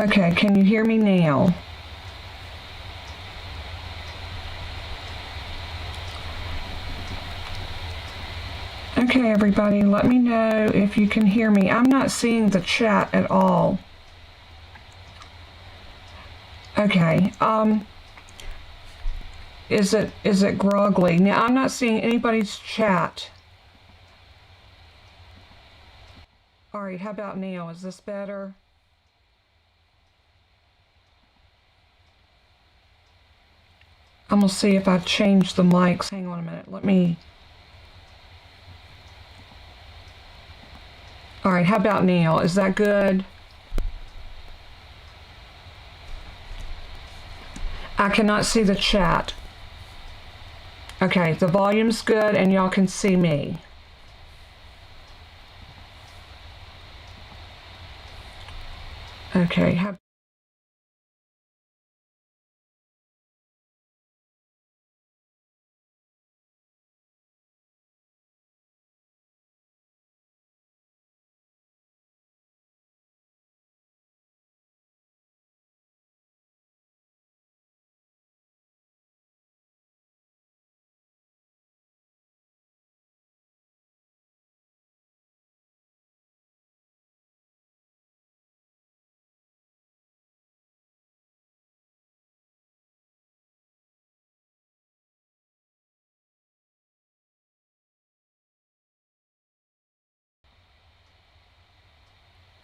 Okay, can you hear me now? Okay, everybody, let me know if you can hear me. I'm not seeing the chat at all. Okay, is it groggly? Now, I'm not seeing anybody's chat. All right, how about now? Is this better? I'm gonna see if I change the mics. Hang on a minute. Let me. All right, how about now? Is that good? I cannot see the chat. Okay, the volume's good and y'all can see me. Okay,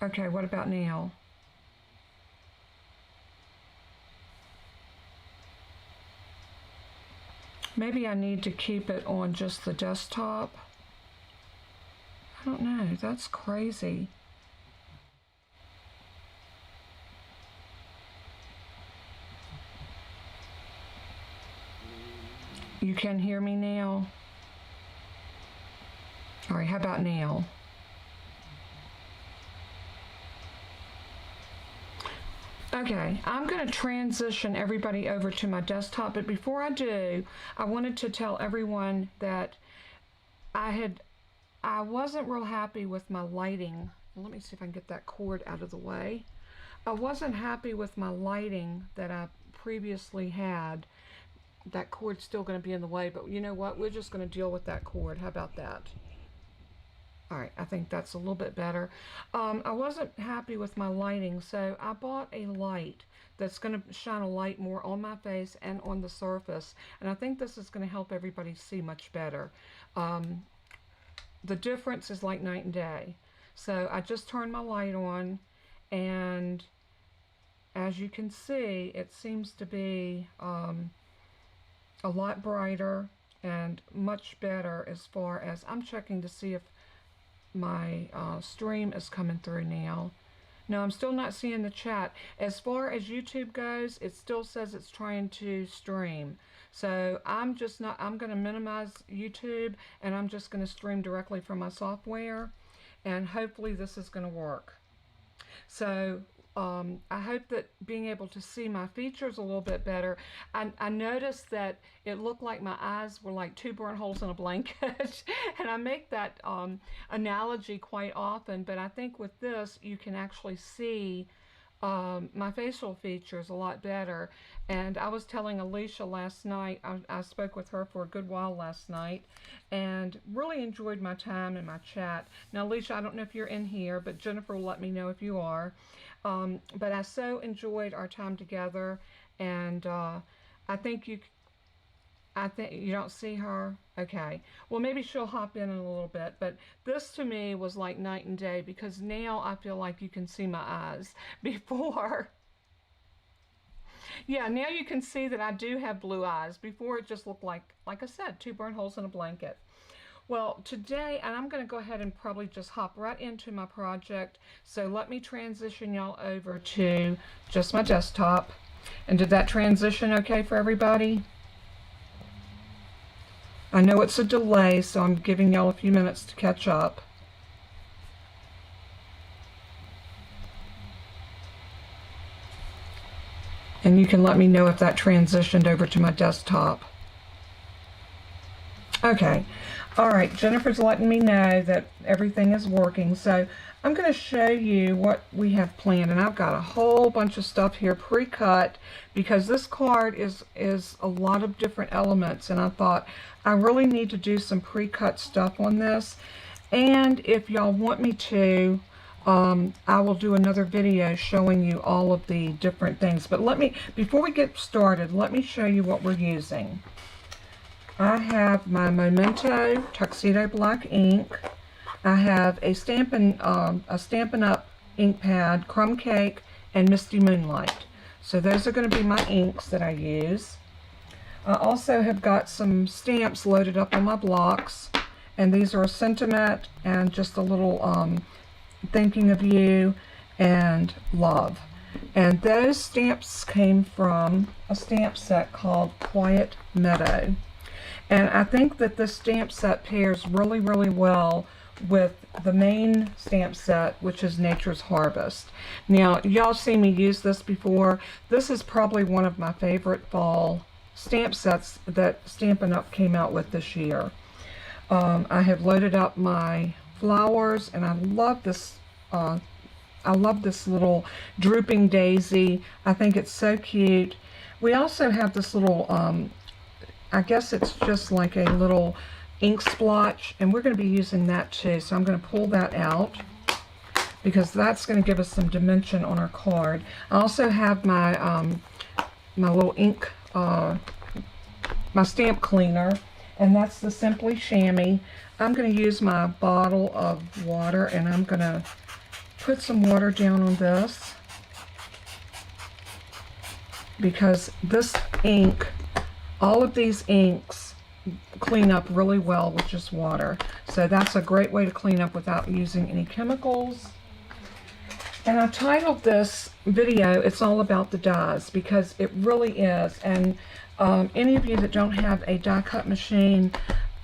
okay, what about now? Maybe I need to keep it on just the desktop. I don't know, that's crazy. You can hear me now? All right, how about now? Okay, I'm going to transition everybody over to my desktop, but before I do, I wanted to tell everyone that I wasn't real happy with my lighting. Let me see if I can get that cord out of the way. I wasn't happy with my lighting that I previously had. That cord's still going to be in the way, but you know what? We're just going to deal with that cord. How about that? All right, I think that's a little bit better. I wasn't happy with my lighting, so I bought a light that's going to shine a light more on my face and on the surface, and I think this is going to help everybody see much better. The difference is like night and day. So I just turned my light on, and as you can see, it seems to be a lot brighter and much better as far as I'm checking to see if my stream is coming through now. No, I'm still not seeing the chat. As far as YouTube goes, it still says it's trying to stream. So I'm going to minimize YouTube and I'm just going to stream directly from my software, and hopefully this is going to work. So I hope that being able to see my features a little bit better. I noticed that it looked like my eyes were like two burnt holes in a blanket. And I make that analogy quite often, but I think with this you can actually see my facial features a lot better. And I was telling Alicia last night, I spoke with her for a good while last night and really enjoyed my time in my chat. Now Alicia, I don't know if you're in here, but Jennifer will let me know if you are. But I so enjoyed our time together, and I think you don't see her? Okay. Well, maybe she'll hop in a little bit, but this to me was like night and day, because now I feel like you can see my eyes. Before, yeah, now you can see that I do have blue eyes. Before it just looked like I said, two burnt holes in a blanket. Well, today, and I'm going to go ahead and probably just hop right into my project. So let me transition y'all over to just my desktop. And did that transition okay for everybody? I know it's a delay, so I'm giving y'all a few minutes to catch up. And you can let me know if that transitioned over to my desktop. Okay. All right, Jennifer's letting me know that everything is working, so I'm going to show you what we have planned, and I've got a whole bunch of stuff here pre-cut because this card is a lot of different elements, and I thought I really need to do some pre-cut stuff on this. And if y'all want me to, I will do another video showing you all of the different things. But before we get started, let me show you what we're using. I have my Momento Tuxedo Black ink. I have a Stampin' Up ink pad, Crumb Cake, and Misty Moonlight. So those are going to be my inks that I use. I also have got some stamps loaded up on my blocks, and these are a sentiment and just a little thinking of you and love. And those stamps came from a stamp set called Quiet Meadow. And I think that this stamp set pairs really, really well with the main stamp set, which is Nature's Harvest. Now, y'all seen me use this before. This is probably one of my favorite fall stamp sets that Stampin' Up came out with this year. I have loaded up my flowers, and I love this little drooping daisy. I think it's so cute. We also have this little I guess it's just like a little ink splotch, and we're going to be using that too. So I'm going to pull that out because that's going to give us some dimension on our card. I also have my my little ink, my stamp cleaner, and that's the Simply Chamois. I'm going to use my bottle of water, and I'm going to put some water down on this because this ink, all of these inks clean up really well with just water. So that's a great way to clean up without using any chemicals. And I titled this video, It's All About the Dies, because it really is. And any of you that don't have a die cut machine,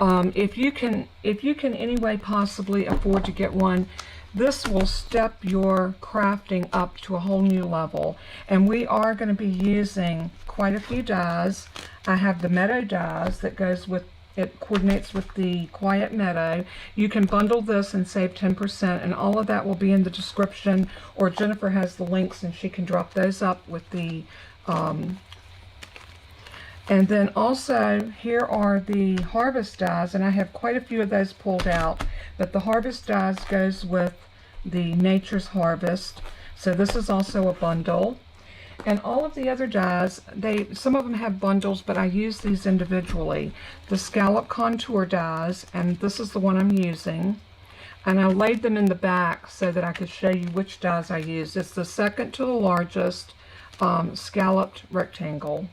if you can any way possibly afford to get one, this will step your crafting up to a whole new level. And we are going to be using quite a few dies. I have the Meadow Dies that goes with, it coordinates with the Quiet Meadow. You can bundle this and save 10%, and all of that will be in the description, or Jennifer has the links and she can drop those up with the, and then also here are the Harvest Dies, and I have quite a few of those pulled out, but the Harvest Dies goes with the Nature's Harvest. So this is also a bundle. And all of the other dies, some of them have bundles, but I use these individually. The Scalloped Contour dies, and this is the one I'm using. And I laid them in the back so that I could show you which dies I use. It's the second to the largest scalloped rectangle.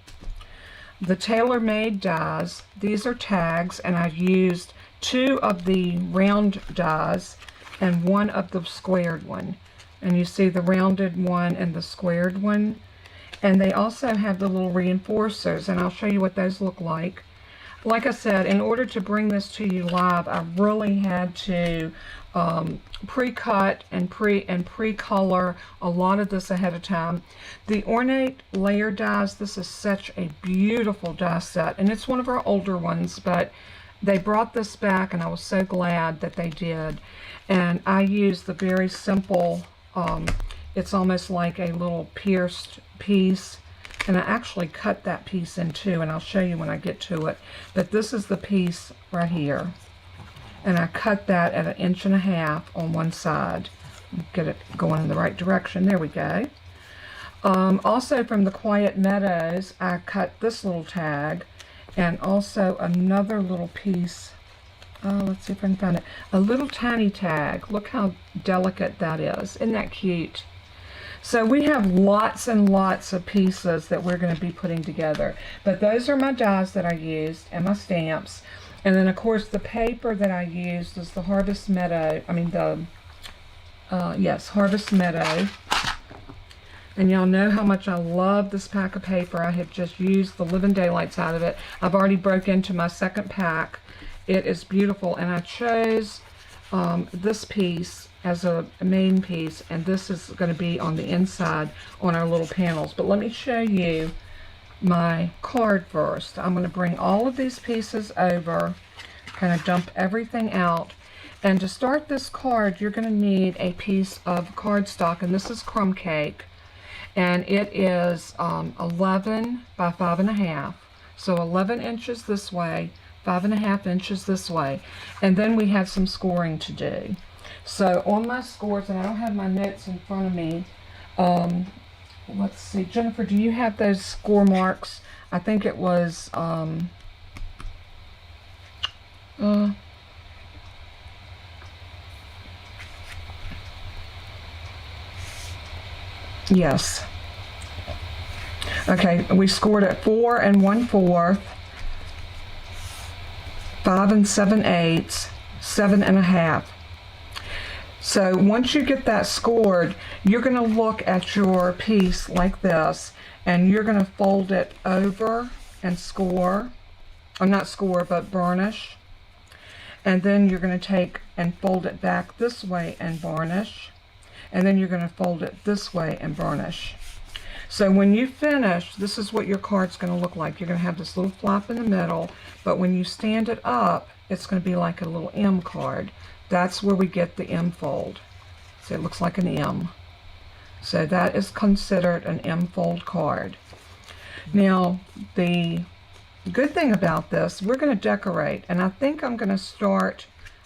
The Tailor made dies, these are tags, and I've used 2 of the round dies and 1 of the squared one. And you see the rounded one and the squared one. And they also have the little reinforcers, and I'll show you what those look like. Like I said, in order to bring this to you live, I really had to pre-cut and pre-color a lot of this ahead of time. The Ornate layer dies, this is such a beautiful die set, and it's one of our older ones, but they brought this back, and I was so glad that they did. And I used the very simple, it's almost like a little pierced piece, and I actually cut that piece in two, and I'll show you when I get to it. But this is the piece right here, and I cut that at 1.5 inches on one side. Get it going in the right direction. There we go. Also from the Quiet Meadows, I cut this little tag, and also another little piece. Let's see if I can find it. A little tiny tag. Look how delicate that is. Isn't that cute? So we have lots and lots of pieces that we're going to be putting together. But those are my dies that I used and my stamps. And then of course the paper that I used is the Harvest Meadow. Yes, Harvest Meadow. And y'all know how much I love this pack of paper. I have just used the living daylights out of it. I've already broke into my second pack. It is beautiful, and I chose this piece as a main piece, and this is going to be on the inside on our little panels. But let me show you my card first. I'm going to bring all of these pieces over Kind of dump everything out. And to start this card, you're going to need a piece of cardstock, and this is Crumb Cake. And it is 11 by 5.5. So 11 inches this way, 5.5 inches this way. And then we have some scoring to do. So on my scores, and I don't have my notes in front of me, let's see, Jennifer, do you have those score marks? I think it was, yes. Okay, we scored at 4 1/4, 5 7/8, 7.5. So once you get that scored, you're going to look at your piece like this, and you're going to fold it over and score, or not score, but burnish. And then you're going to take and fold it back this way and varnish. And then you're going to fold it this way and burnish. So when you finish, this is what your card's going to look like. You're going to have this little flap in the middle, but when you stand it up, it's going to be like a little M card. That's where we get the M fold. So it looks like an M. So that is considered an M fold card. Now, the good thing about this, we're going to decorate, and I think I'm going to start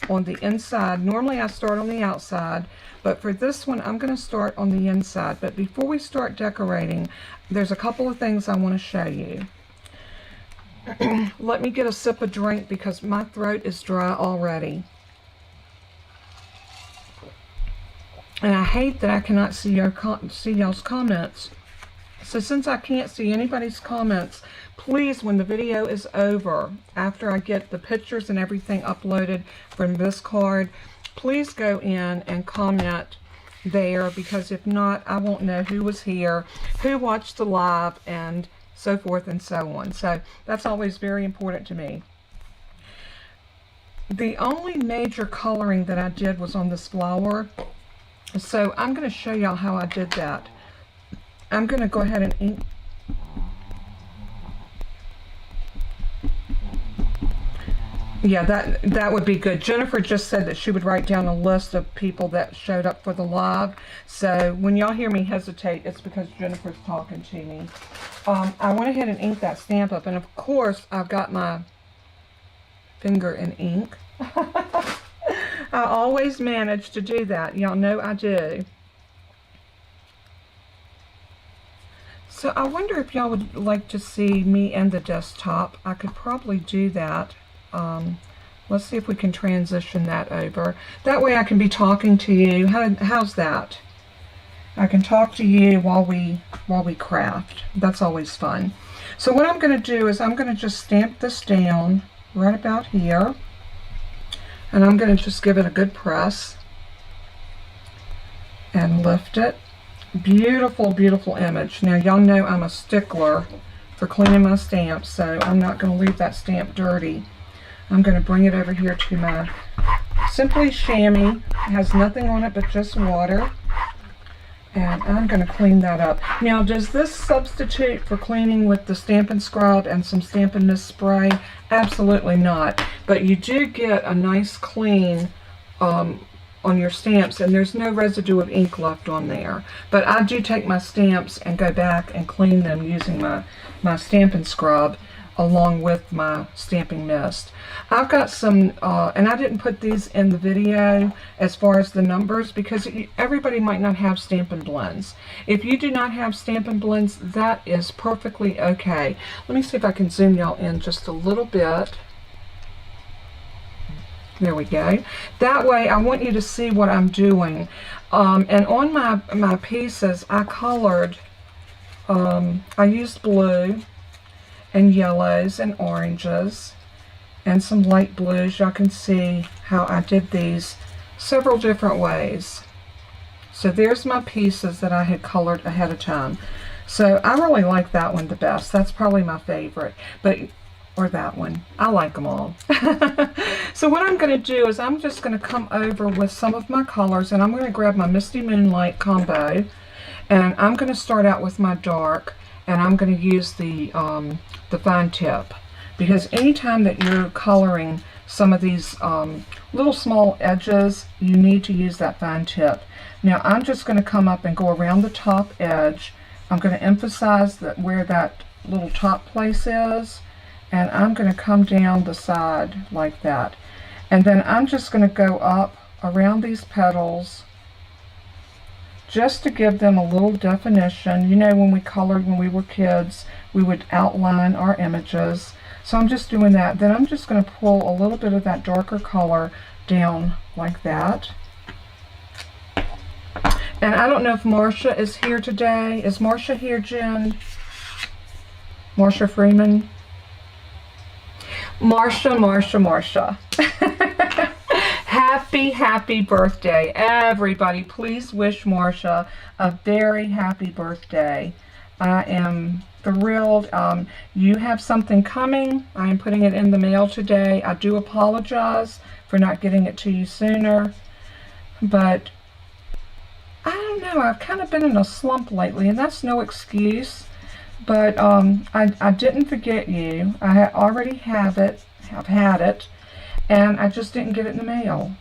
on the inside. Normally I start on the outside, but for this one I'm going to start on the inside. But before we start decorating, there's a couple of things I want to show you. Let me get a sip of drink because my throat is dry already. And I hate that I cannot see y'all's comments. So since I can't see anybody's comments, please, when the video is over, after I get the pictures and everything uploaded from this card, please go in and comment there, because if not, I won't know who was here, who watched the live, and so forth and so on. So that's always very important to me. The only major coloring that I did was on this flower. So I'm going to show y'all how I did that. I'm going to go ahead and ink. Yeah, that would be good. Jennifer just said that she would write down a list of people that showed up for the live. So when y'all hear me hesitate, it's because Jennifer's talking to me. I went ahead and inked that stamp up, and of course I've got my finger in ink. I always manage to do that. Y'all know I do. So I wonder if y'all would like to see me and the desktop. I could probably do that. Let's see if we can transition that over. That way I can be talking to you. How's that? I can talk to you while we craft. That's always fun. So what I'm going to do is I'm going to just stamp this down right about here. And I'm going to just give it a good press and lift it. Beautiful, beautiful image. Now, y'all know I'm a stickler for cleaning my stamps, so I'm not going to leave that stamp dirty. I'm going to bring it over here to my Simply Chamois. It has nothing on it but just water. And I'm going to clean that up. Now, does this substitute for cleaning with the Stampin' Scrub and some Stampin' Mist spray? Absolutely not. But you do get a nice clean on your stamps, and there's no residue of ink left on there. But I do take my stamps and go back and clean them using my Stampin' Scrub along with my Stampin' Mist. I've got some, and I didn't put these in the video as far as the numbers because everybody might not have Stampin' Blends. If you do not have Stampin' Blends, that is perfectly okay. Let me see if I can zoom y'all in just a little bit. There we go. That way I want you to see what I'm doing. And on my pieces, I colored, I used blue and yellows and oranges and some light blues. Y'all can see how I did these several different ways. So there's my pieces that I had colored ahead of time. So I really like that one the best. That's probably my favorite. Or that one. I like them all. So what I'm going to do is I'm just going to come over with some of my colors, and I'm going to grab my Misty Moonlight combo, and I'm going to start out with my dark, and I'm going to use the fine tip, because anytime that you're coloring some of these little small edges, you need to use that fine tip. Now I'm just going to come up and go around the top edge. I'm going to emphasize that where that little top place is, and I'm going to come down the side like that. And then I'm just going to go up around these petals just to give them a little definition. You know, when we colored when we were kids, we would outline our images. So I'm just doing that. Then I'm just going to pull a little bit of that darker color down like that. And I don't know if Marcia is here today. Is Marcia here, Jen? Marcia Freeman? Marcia. Happy birthday. Everybody, please wish Marcia a very happy birthday. I am thrilled. You have something coming. I am putting it in the mail today. I do apologize for not getting it to you sooner, but I don't know. I've kind of been in a slump lately, and that's no excuse. But I didn't forget you. I already have it. I've had it, and I just didn't get it in the mail.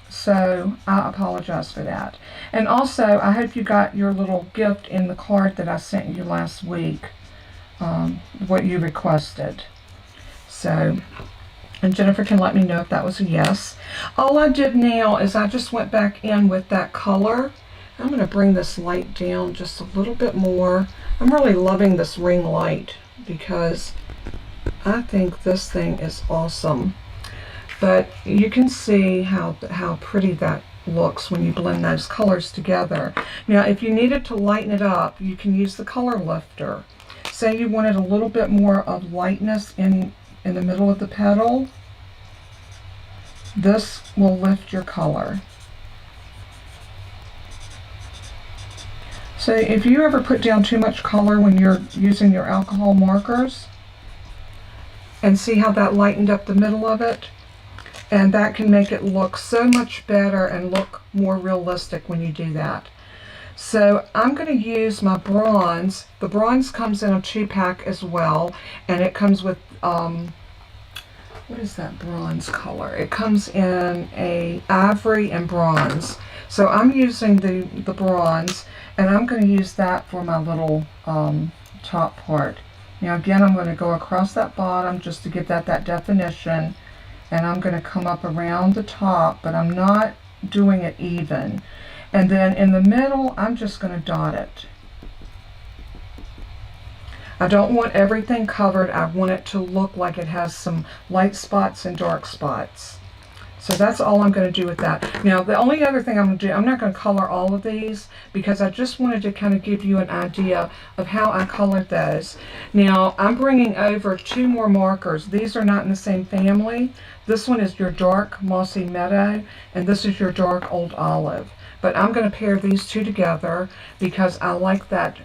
So I apologize for that. And also, I hope you got your little gift in the card that I sent you last week, what you requested. So, and Jennifer can let me know if that was a yes. All I did now is I just went back in with that color. I'm going to bring this light down just a little bit more. I'm really loving this ring light because I think this thing is awesome. But you can see how pretty that looks when you blend those colors together. Now, if you needed to lighten it up, you can use the color lifter. Say you wanted a little bit more of lightness in the middle of the petal. This will lift your color. So if you ever put down too much color when you're using your alcohol markers, and see how that lightened up the middle of it, and that can make it look so much better and look more realistic when you do that. So I'm going to use my bronze. The bronze comes in a 2-pack as well, and it comes with what is that bronze color? It comes in a ivory and bronze. So I'm using the bronze, and I'm going to use that for my little top part. Now again, I'm going to go across that bottom just to give that definition, and I'm going to come up around the top, but I'm not doing it even. And then in the middle, I'm just going to dot it. I don't want everything covered. I want it to look like it has some light spots and dark spots. So that's all I'm going to do with that. Now, the only other thing I'm going to do, I'm not going to color all of these because I just wanted to kind of give you an idea of how I colored those. Now, I'm bringing over 2 more markers. These are not in the same family. This one is your dark Mossy Meadow, and this is your dark Old Olive. But I'm going to pair these 2 together because I like that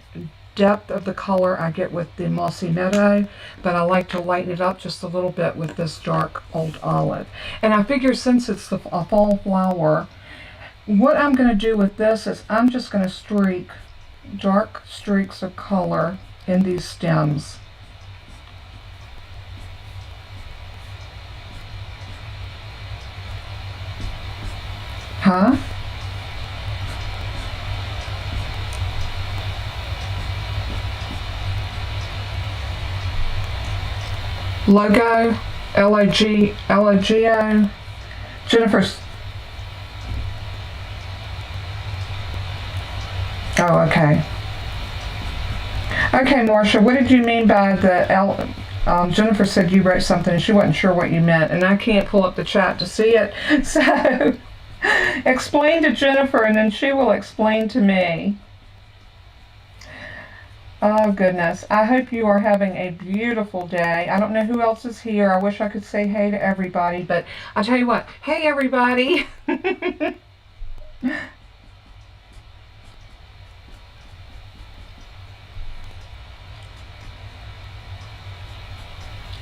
depth of the color I get with the Mossy Meadow, but I like to lighten it up just a little bit with this dark Old Olive. And I figure since it's a fall flower, what I'm going to do with this is I'm just going to streak dark streaks of color in these stems. Huh? Logo, L-O-G-O, Jennifer's. Oh, okay. Okay, Marcia, what did you mean by the L? Jennifer said you wrote something and she wasn't sure what you meant, and I can't pull up the chat to see it. So, explain to Jennifer and then she will explain to me. Oh, goodness. I hope you are having a beautiful day. I don't know who else is here. I wish I could say hey to everybody, but I'll tell you what. Hey, everybody.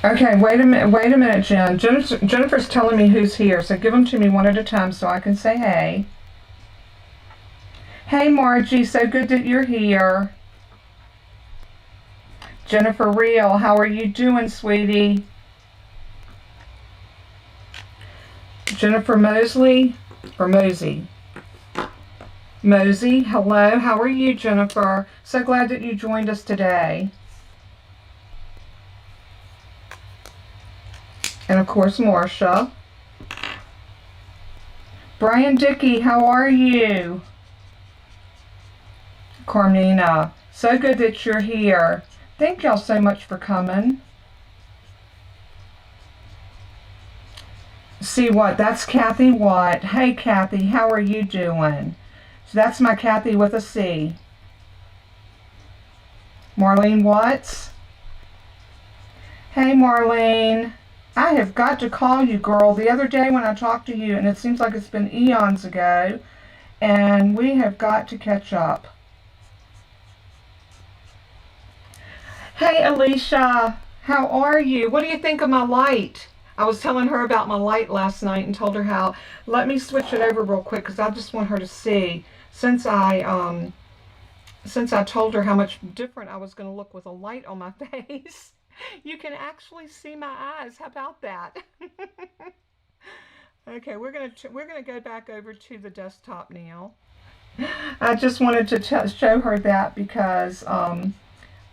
Okay, wait a minute, Jen. Jennifer's telling me who's here, so give them to me one at a time so I can say hey. Hey, Margie, so good that you're here. Jennifer Real, how are you doing, sweetie? Jennifer Mosley, or Mosey. Mosey, hello. How are you, Jennifer? So glad that you joined us today. And of course, Marcia. Brian Dickey, how are you? Carmina, so good that you're here. Thank y'all so much for coming. See what? That's Kathy Watt. Hey, Kathy, how are you doing? So that's my Kathy with a C. Marlene Watts. Hey, Marlene. I have got to call you, girl. The other day when I talked to you, and it seems like it's been eons ago, and we have got to catch up. Hey, Alicia. How are you? What do you think of my light? I was telling her about my light last night and told her how. Let me switch it over real quick because I just want her to see. Since I told her how much different I was going to look with a light on my face, you can actually see my eyes. How about that? Okay, we're gonna go back over to the desktop now. I just wanted to show her that because I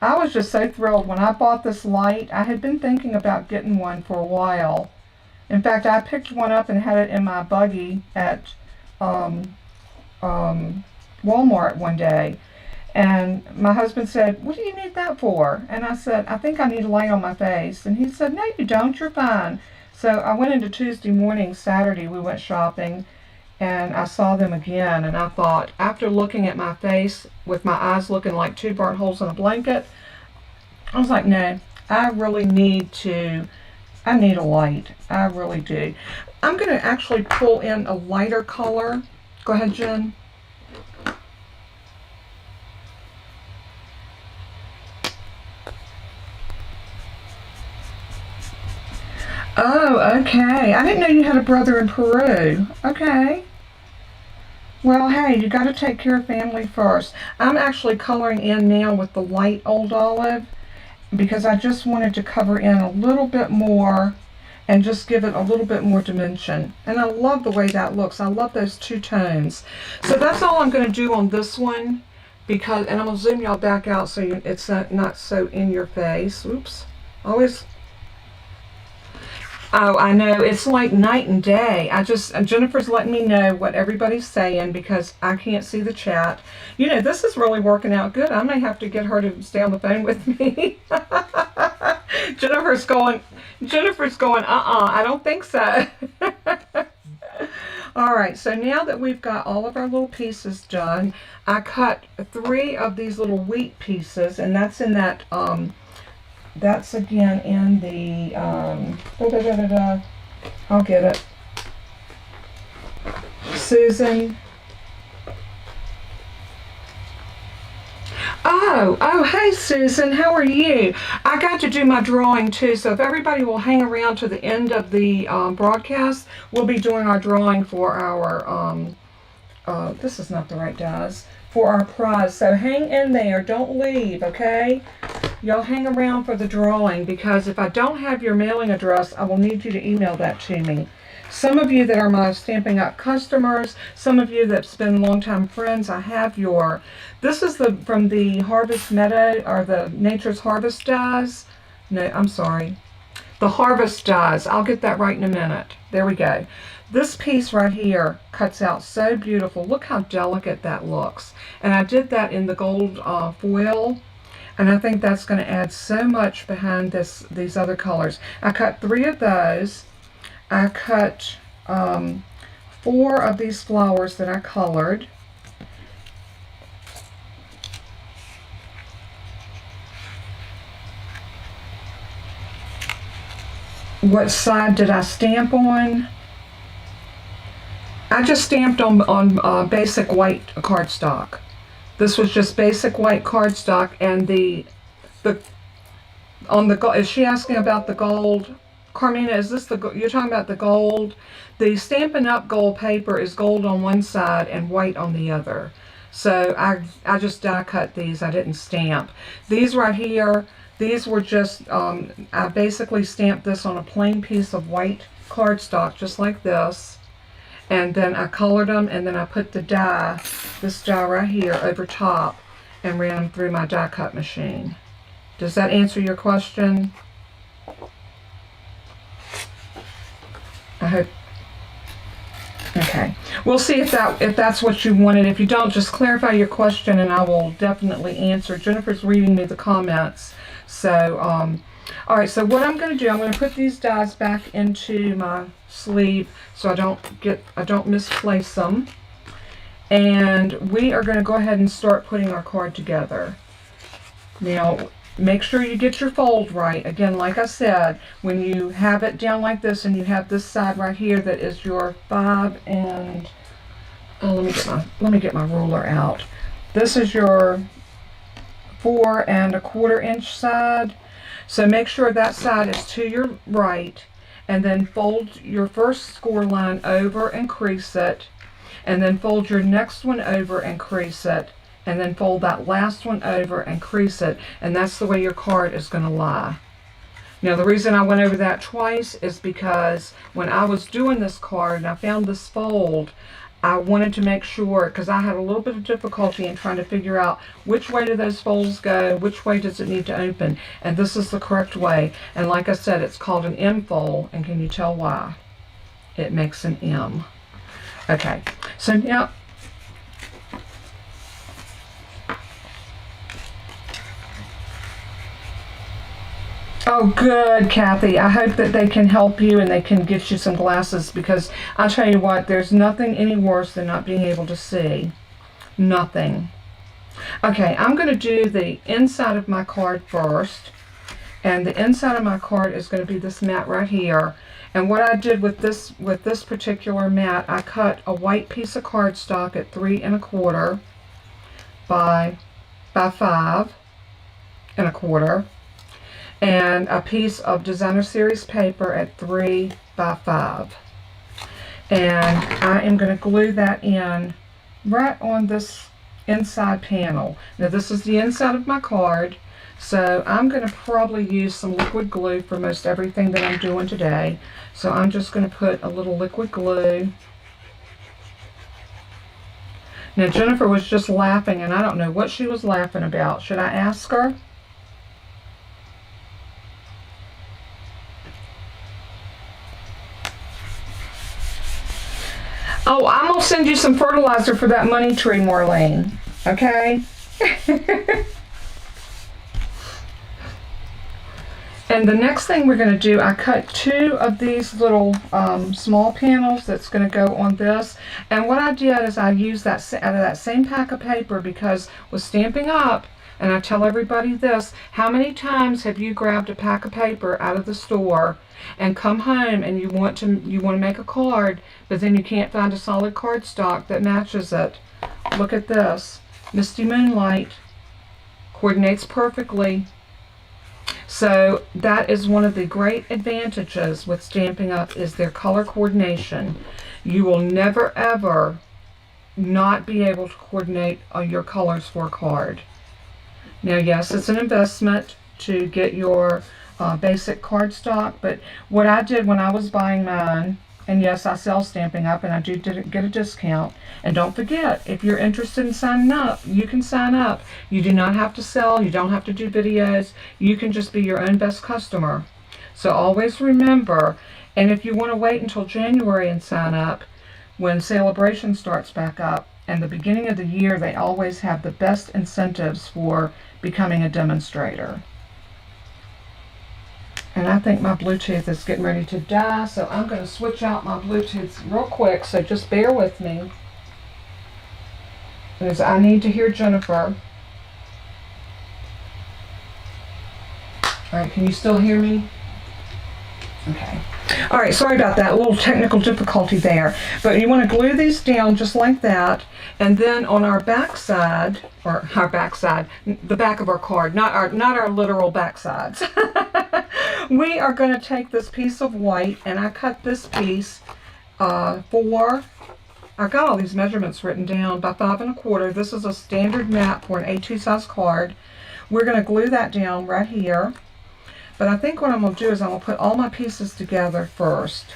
was just so thrilled when I bought this light. I had been thinking about getting one for a while. In fact, I picked one up and had it in my buggy at Walmart one day. And my husband said, "What do you need that for?" And I said, "I think I need a light on my face." And he said, "No, you don't. You're fine." So I went into Tuesday morning, Saturday, we went shopping, and I saw them again. And I thought, after looking at my face with my eyes looking like two burnt holes in a blanket, I was like, no, I really I need a light. I really do. I'm going to actually pull in a lighter color. Go ahead, Jen. Oh, okay. I didn't know you had a brother in Peru. Okay. Well, hey, you got to take care of family first. I'm actually coloring in now with the light Old Olive because I just wanted to cover in a little bit more and just give it a little bit more dimension. And I love the way that looks. I love those two tones. So that's all I'm going to do on this one because, and I'm going to zoom y'all back out so it's not so in your face. Oops. Always. Oh, I know. It's like night and day. Jennifer's letting me know what everybody's saying because I can't see the chat. You know, this is really working out good. I may have to get her to stay on the phone with me. Jennifer's going, I don't think so. All right, so now that we've got all of our little pieces done, I cut 3 of these little wheat pieces, and that's in that, that's again in the, I'll get it. Susan. Oh, hey Susan, how are you? I got to do my drawing too, so if everybody will hang around to the end of the broadcast, we'll be doing our drawing for our, this is not the right dies, for our prize. So hang in there, don't leave, okay? Y'all hang around for the drawing because if I don't have your mailing address, I will need you to email that to me. Some of you that are my Stampin' Up! Customers, some of you that's been longtime friends, I have your, this is from the Harvest Meadow, or the Nature's Harvest dies. No, I'm sorry. The Harvest dies. I'll get that right in a minute. There we go. This piece right here cuts out so beautiful. Look how delicate that looks. And I did that in the gold foil. And I think that's going to add so much behind these other colors. I cut 3 of those. I cut 4 of these flowers that I colored. What side did I stamp on? I just stamped on basic white cardstock. This was just basic white cardstock, and is she asking about the gold? Carmina, is this you're talking about the gold? The Stampin' Up! Gold paper is gold on one side and white on the other. So I just die cut these. I didn't stamp. These right here, these were just, I basically stamped this on a plain piece of white cardstock just like this, and then I colored them, and then I put the die, this die right here, over top, and ran them through my die cut machine. Does that answer your question? I hope. Okay. We'll see if that's what you wanted. If you don't, just clarify your question, and I will definitely answer. Jennifer's reading me the comments. So, all right. So what I'm going to do, I'm going to put these dies back into my sleeve so I don't misplace them. And we are going to go ahead and start putting our card together. Now, make sure you get your fold right. Again, like I said, when you have it down like this and you have this side right here that is your 5 and let me get my ruler out. This is your 4 1/4 inch side. So make sure that side is to your right, and then fold your first score line over and crease it, and then fold your next one over and crease it, and then fold that last one over and crease it, and that's the way your card is going to lie. Now the reason I went over that twice is because when I was doing this card and I found this fold, I wanted to make sure, because I had a little bit of difficulty in trying to figure out which way do those folds go, which way does it need to open, and this is the correct way. And like I said, it's called an M fold, and can you tell why? It makes an M. Okay, so now oh, good, Kathy. I hope that they can help you and they can get you some glasses, because I'll tell you what, there's nothing any worse than not being able to see. Nothing. Okay, I'm going to do the inside of my card first. And the inside of my card is going to be this mat right here. And what I did with this particular mat, I cut a white piece of cardstock at 3 1/4 by 5 1/4. And a piece of designer series paper at 3 by 5. And I am going to glue that in right on this inside panel. Now this is the inside of my card, so I'm going to probably use some liquid glue for most everything that I'm doing today. So I'm just going to put a little liquid glue. Now Jennifer was just laughing, and I don't know what she was laughing about. Should I ask her? Oh, I'm going to send you some fertilizer for that money tree, Marlene. Okay? And the next thing we're going to do, I cut 2 of these little small panels that's going to go on this. And what I did is I used that out of that same pack of paper, because with Stampin' Up, and I tell everybody this, how many times have you grabbed a pack of paper out of the store and come home and you want to make a card, but then you can't find a solid cardstock that matches it? Look at this. Misty Moonlight coordinates perfectly. So that is one of the great advantages with Stampin' Up, is their color coordination. You will never ever not be able to coordinate your colors for a card. Now yes, it's an investment to get your basic cardstock, but what I did when I was buying mine, and yes, I sell Stampin' Up, and I do get a discount. And don't forget, if you're interested in signing up, you can sign up. You do not have to sell. You don't have to do videos. You can just be your own best customer. So always remember, and if you want to wait until January and sign up, when Celebration starts back up, and the beginning of the year, they always have the best incentives for becoming a demonstrator. And I think my Bluetooth is getting ready to die, so I'm going to switch out my Bluetooth real quick, so just bear with me, because I need to hear Jennifer. Alright, can you still hear me? Okay. Alright, sorry about that, a little technical difficulty there. But you want to glue these down just like that, and then on our back side, or our back side, the back of our card, not our literal back sides. We are going to take this piece of white, and I cut this piece for, I've got all these measurements written down, by 5 1/4. This is a standard mat for an A2 size card. We're going to glue that down right here. But I think what I'm going to do is I'm going to put all my pieces together first.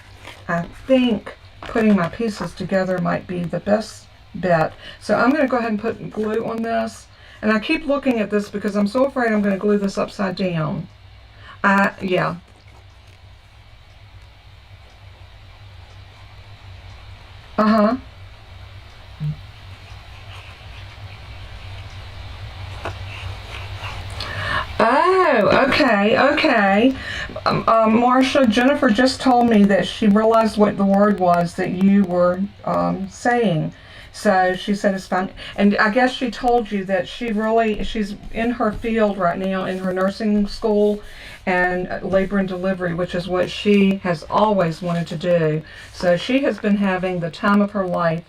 I think putting my pieces together might be the best bet. So I'm going to go ahead and put glue on this. And I keep looking at this because I'm so afraid I'm going to glue this upside down. Yeah. Uh-huh. Oh, okay. Marsha, Jennifer just told me that she realized what the word was that you were saying. So she said it's fine. And I guess she told you that she's in her field right now in her nursing school and labor and delivery, which is what she has always wanted to do. So she has been having the time of her life.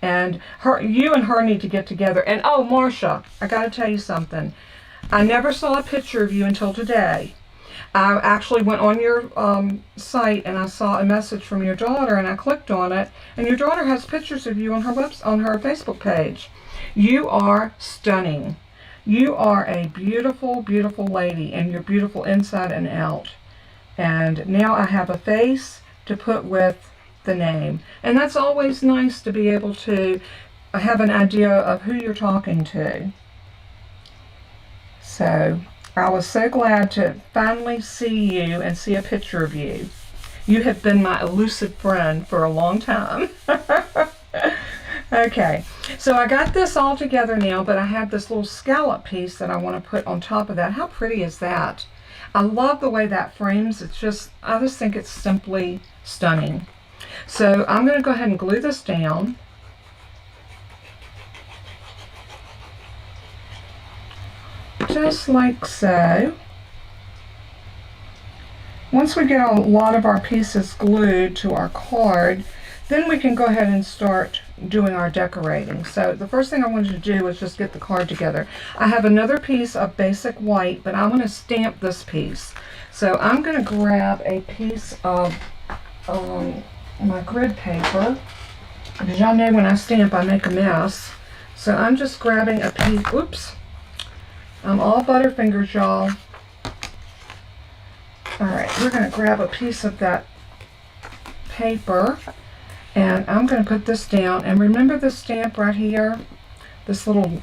And you and her need to get together. And oh, Marsha, I got to tell you something. I never saw a picture of you until today. I actually went on your site and I saw a message from your daughter and I clicked on it, and your daughter has pictures of you on her Facebook page. You are stunning. You are a beautiful, beautiful lady, and you're beautiful inside and out. And now I have a face to put with the name. And that's always nice to be able to have an idea of who you're talking to. So I was so glad to finally see you and see a picture of you. You have been my elusive friend for a long time. Okay, so I got this all together now, but I have this little scallop piece that I want to put on top of that. How pretty is that? I love the way that frames. I just think it's simply stunning. So I'm going to go ahead and glue this down. Just like so. Once we get a lot of our pieces glued to our card, then we can go ahead and start doing our decorating. So the first thing I wanted to do was just get the card together. I have another piece of basic white, but I want to stamp this piece. So I'm going to grab a piece of my grid paper, because y'all know when I stamp I make a mess. So I'm just grabbing a piece. Oops. I'm all butterfingers, y'all. Alright, we're going to grab a piece of that paper, and I'm going to put this down. And remember this stamp right here? This little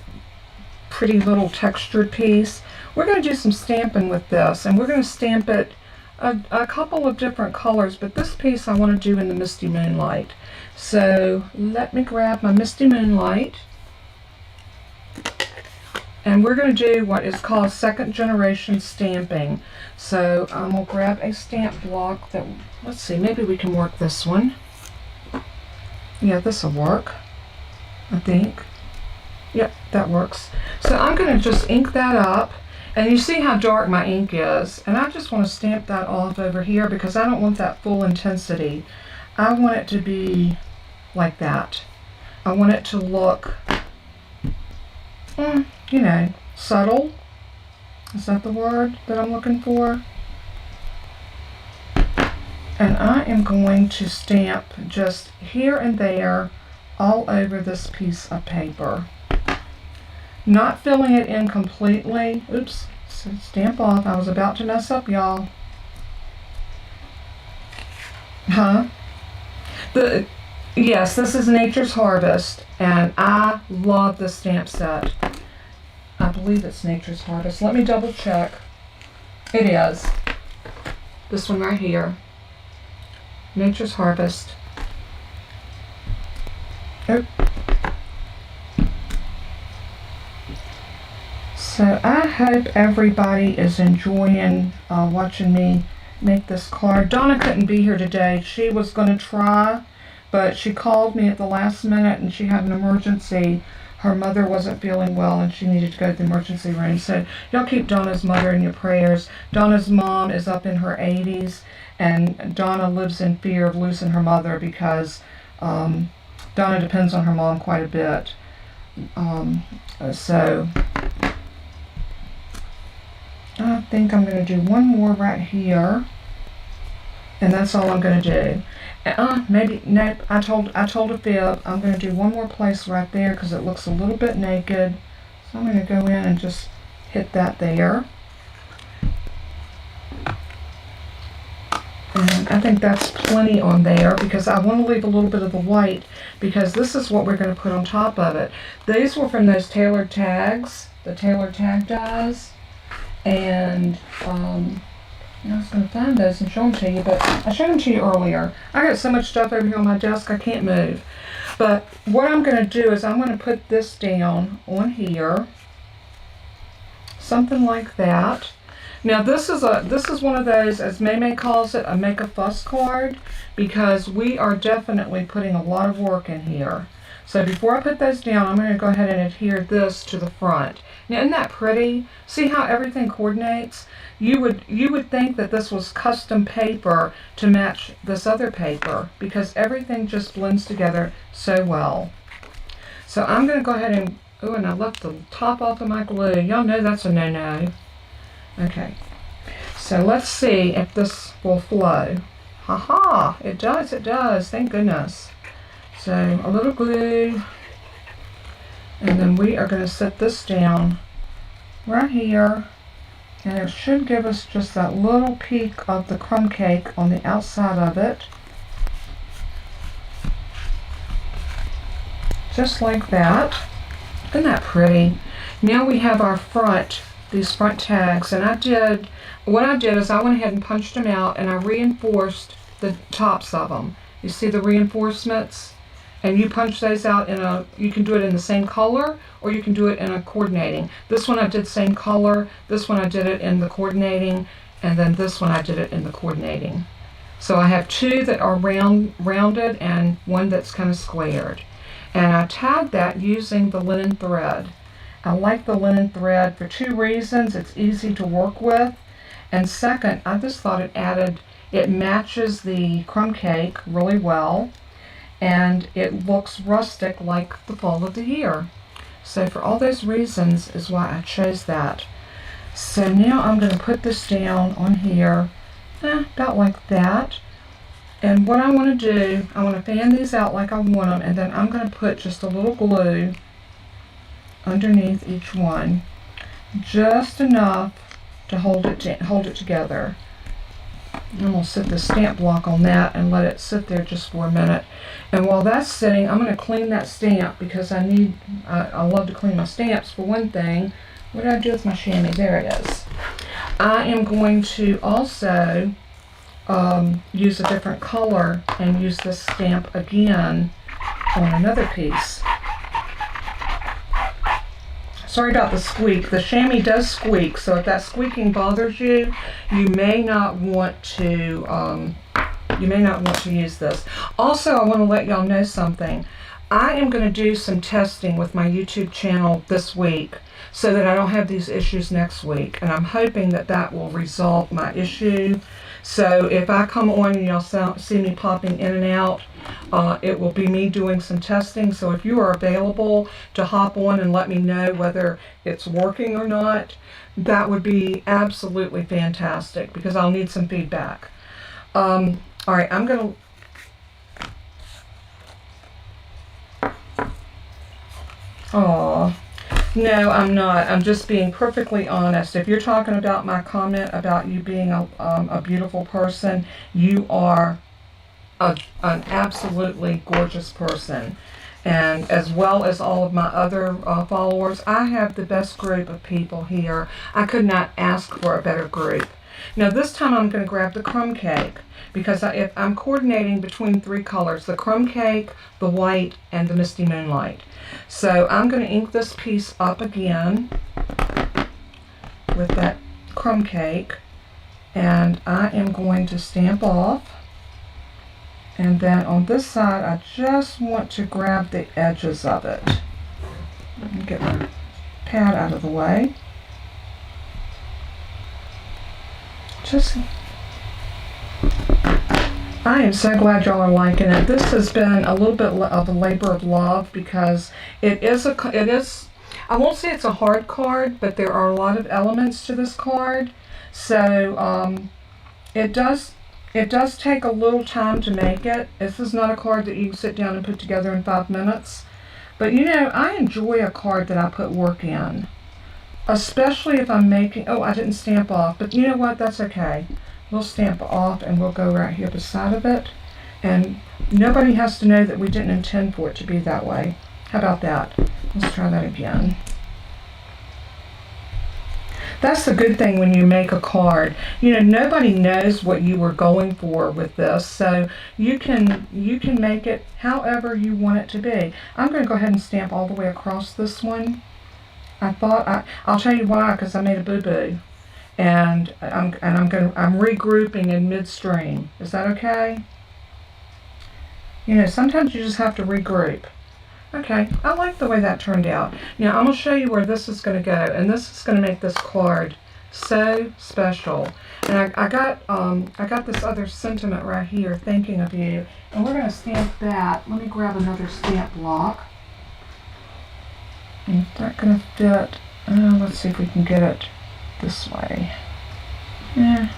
pretty little textured piece? We're going to do some stamping with this, and we're going to stamp it a couple of different colors, but this piece I want to do in the Misty Moonlight. So let me grab my Misty Moonlight. And we're going to do what is called second generation stamping. So I'm going to grab a stamp block that, let's see, maybe we can work this one. Yeah, this will work, I think. Yep, that works. So I'm going to just ink that up. And you see how dark my ink is. And I just want to stamp that off over here because I don't want that full intensity. I want it to be like that. I want it to look, you know, subtle. Is that the word that I'm looking for? And I am going to stamp just here and there all over this piece of paper. Not filling it in completely. Oops, stamp off. I was about to mess up, y'all. Huh? Yes, this is Nature's Harvest, and I love this stamp set. I believe it's Nature's Harvest. Let me double check. It is. This one right here. Nature's Harvest. Oh. So I hope everybody is enjoying watching me make this card. Donna couldn't be here today. She was going to try, but she called me at the last minute and she had an emergency. Her mother wasn't feeling well and she needed to go to the emergency room. So y'all keep Donna's mother in your prayers. Donna's mom is up in her 80s, and Donna lives in fear of losing her mother because Donna depends on her mom quite a bit. So I think I'm going to do one more right here, and that's all I'm going to do. Maybe, nope, I told a fib. I'm going to do one more place right there because it looks a little bit naked. So I'm going to go in and just hit that there. And I think that's plenty on there because I want to leave a little bit of the white because this is what we're going to put on top of it. These were from those Tailor tags, the Tailor tag dies, and I was going to find those and show them to you, but I showed them to you earlier. I got so much stuff over here on my desk I can't move. But what I'm going to do is I'm going to put this down on here, something like that. Now this is one of those, as May calls it, a make a fuss card, because we are definitely putting a lot of work in here. So before I put those down, I'm going to go ahead and adhere this to the front. Now isn't that pretty? See how everything coordinates? You would think that this was custom paper to match this other paper because everything just blends together so well. So I'm going to go ahead and, oh, and I left the top off of my glue. Y'all know that's a no-no. Okay, so let's see if this will flow. Haha, it does, thank goodness. So a little glue, and then we are going to set this down right here, and it should give us just that little peak of the crumb cake on the outside of it. Just like that. Isn't that pretty? Now we have our front, these front tags, and what I did is I went ahead and punched them out and I reinforced the tops of them. You see the reinforcements? And you punch those out you can do it in the same color or you can do it in a coordinating. This one I did same color, this one I did it in the coordinating, and then this one I did it in the coordinating. So I have two that are rounded and one that's kind of squared. And I tied that using the linen thread. I like the linen thread for two reasons. It's easy to work with, and second, I just thought it matches the crumb cake really well, and it looks rustic like the fall of the year. So for all those reasons is why I chose that. So now I'm going to put this down on here, about like that. And what I want to do, I want to fan these out like I want them, and then I'm going to put just a little glue underneath each one, just enough to hold it together. I'm going to set the stamp block on that and let it sit there just for a minute. And while that's sitting, I'm going to clean that stamp because I love to clean my stamps for one thing. What did I do with my chamois? There it is. I am going to also use a different color and use this stamp again on another piece. Sorry about the squeak. The chamois does squeak, so if that squeaking bothers you, you may not want to use this. Also, I want to let y'all know something. I am going to do some testing with my YouTube channel this week so that I don't have these issues next week, and I'm hoping that that will resolve my issue. So if I come on and y'all see me popping in and out, it will be me doing some testing. So if you are available to hop on and let me know whether it's working or not, that would be absolutely fantastic because I'll need some feedback. All right, I'm going to... Aww. No, I'm not. I'm just being perfectly honest. If you're talking about my comment about you being a beautiful person, you are an absolutely gorgeous person. And as well as all of my other followers, I have the best group of people here. I could not ask for a better group. Now this time I'm going to grab the crumb cake because if I'm coordinating between three colors, the crumb cake, the white, and the Misty Moonlight. So I'm going to ink this piece up again with that crumb cake, and I am going to stamp off. And then on this side, I just want to grab the edges of it. Let me get my pad out of the way. I am so glad y'all are liking it. This has been a little bit of a labor of love because it is, I won't say it's a hard card, but there are a lot of elements to this card. So it does take a little time to make it. This is not a card that you can sit down and put together in 5 minutes. But you know, I enjoy a card that I put work in. Especially if I'm making, oh, I didn't stamp off, but you know what, that's okay. we'll stamp off and we'll go right here beside of it. And nobody has to know that we didn't intend for it to be that way. How about that? Let's try that again. That's the good thing when you make a card. You know, nobody knows what you were going for with this, so you can make it however you want it to be. I'm going to go ahead and stamp all the way across this one. I'll tell you why, because I made a boo-boo, and I'm regrouping in midstream. Is that okay? You know, sometimes you just have to regroup. Okay, I like the way that turned out. Now I'm going to show you where this is going to go, and this is going to make this card so special. And I got this other sentiment right here, thinking of you, and we're going to stamp that. Let me grab another stamp block. And is that going to fit? Let's see if we can get it this way. Yeah.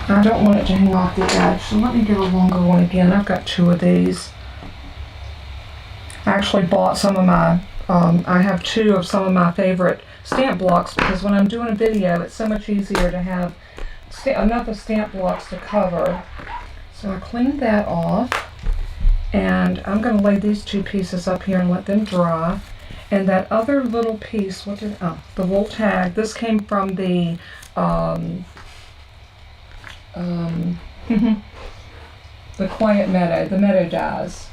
I don't want it to hang off the edge, so let me get a longer one again. I've got 2 of these. I actually bought some of my, I have 2 of some of my favorite stamp blocks, because when I'm doing a video, it's so much easier to have enough of stamp blocks to cover. So I cleaned that off, and I'm going to lay these 2 pieces up here and let them dry. And that other little piece, the wool tag, this came from the, the Quiet Meadow, the Meadow Dies.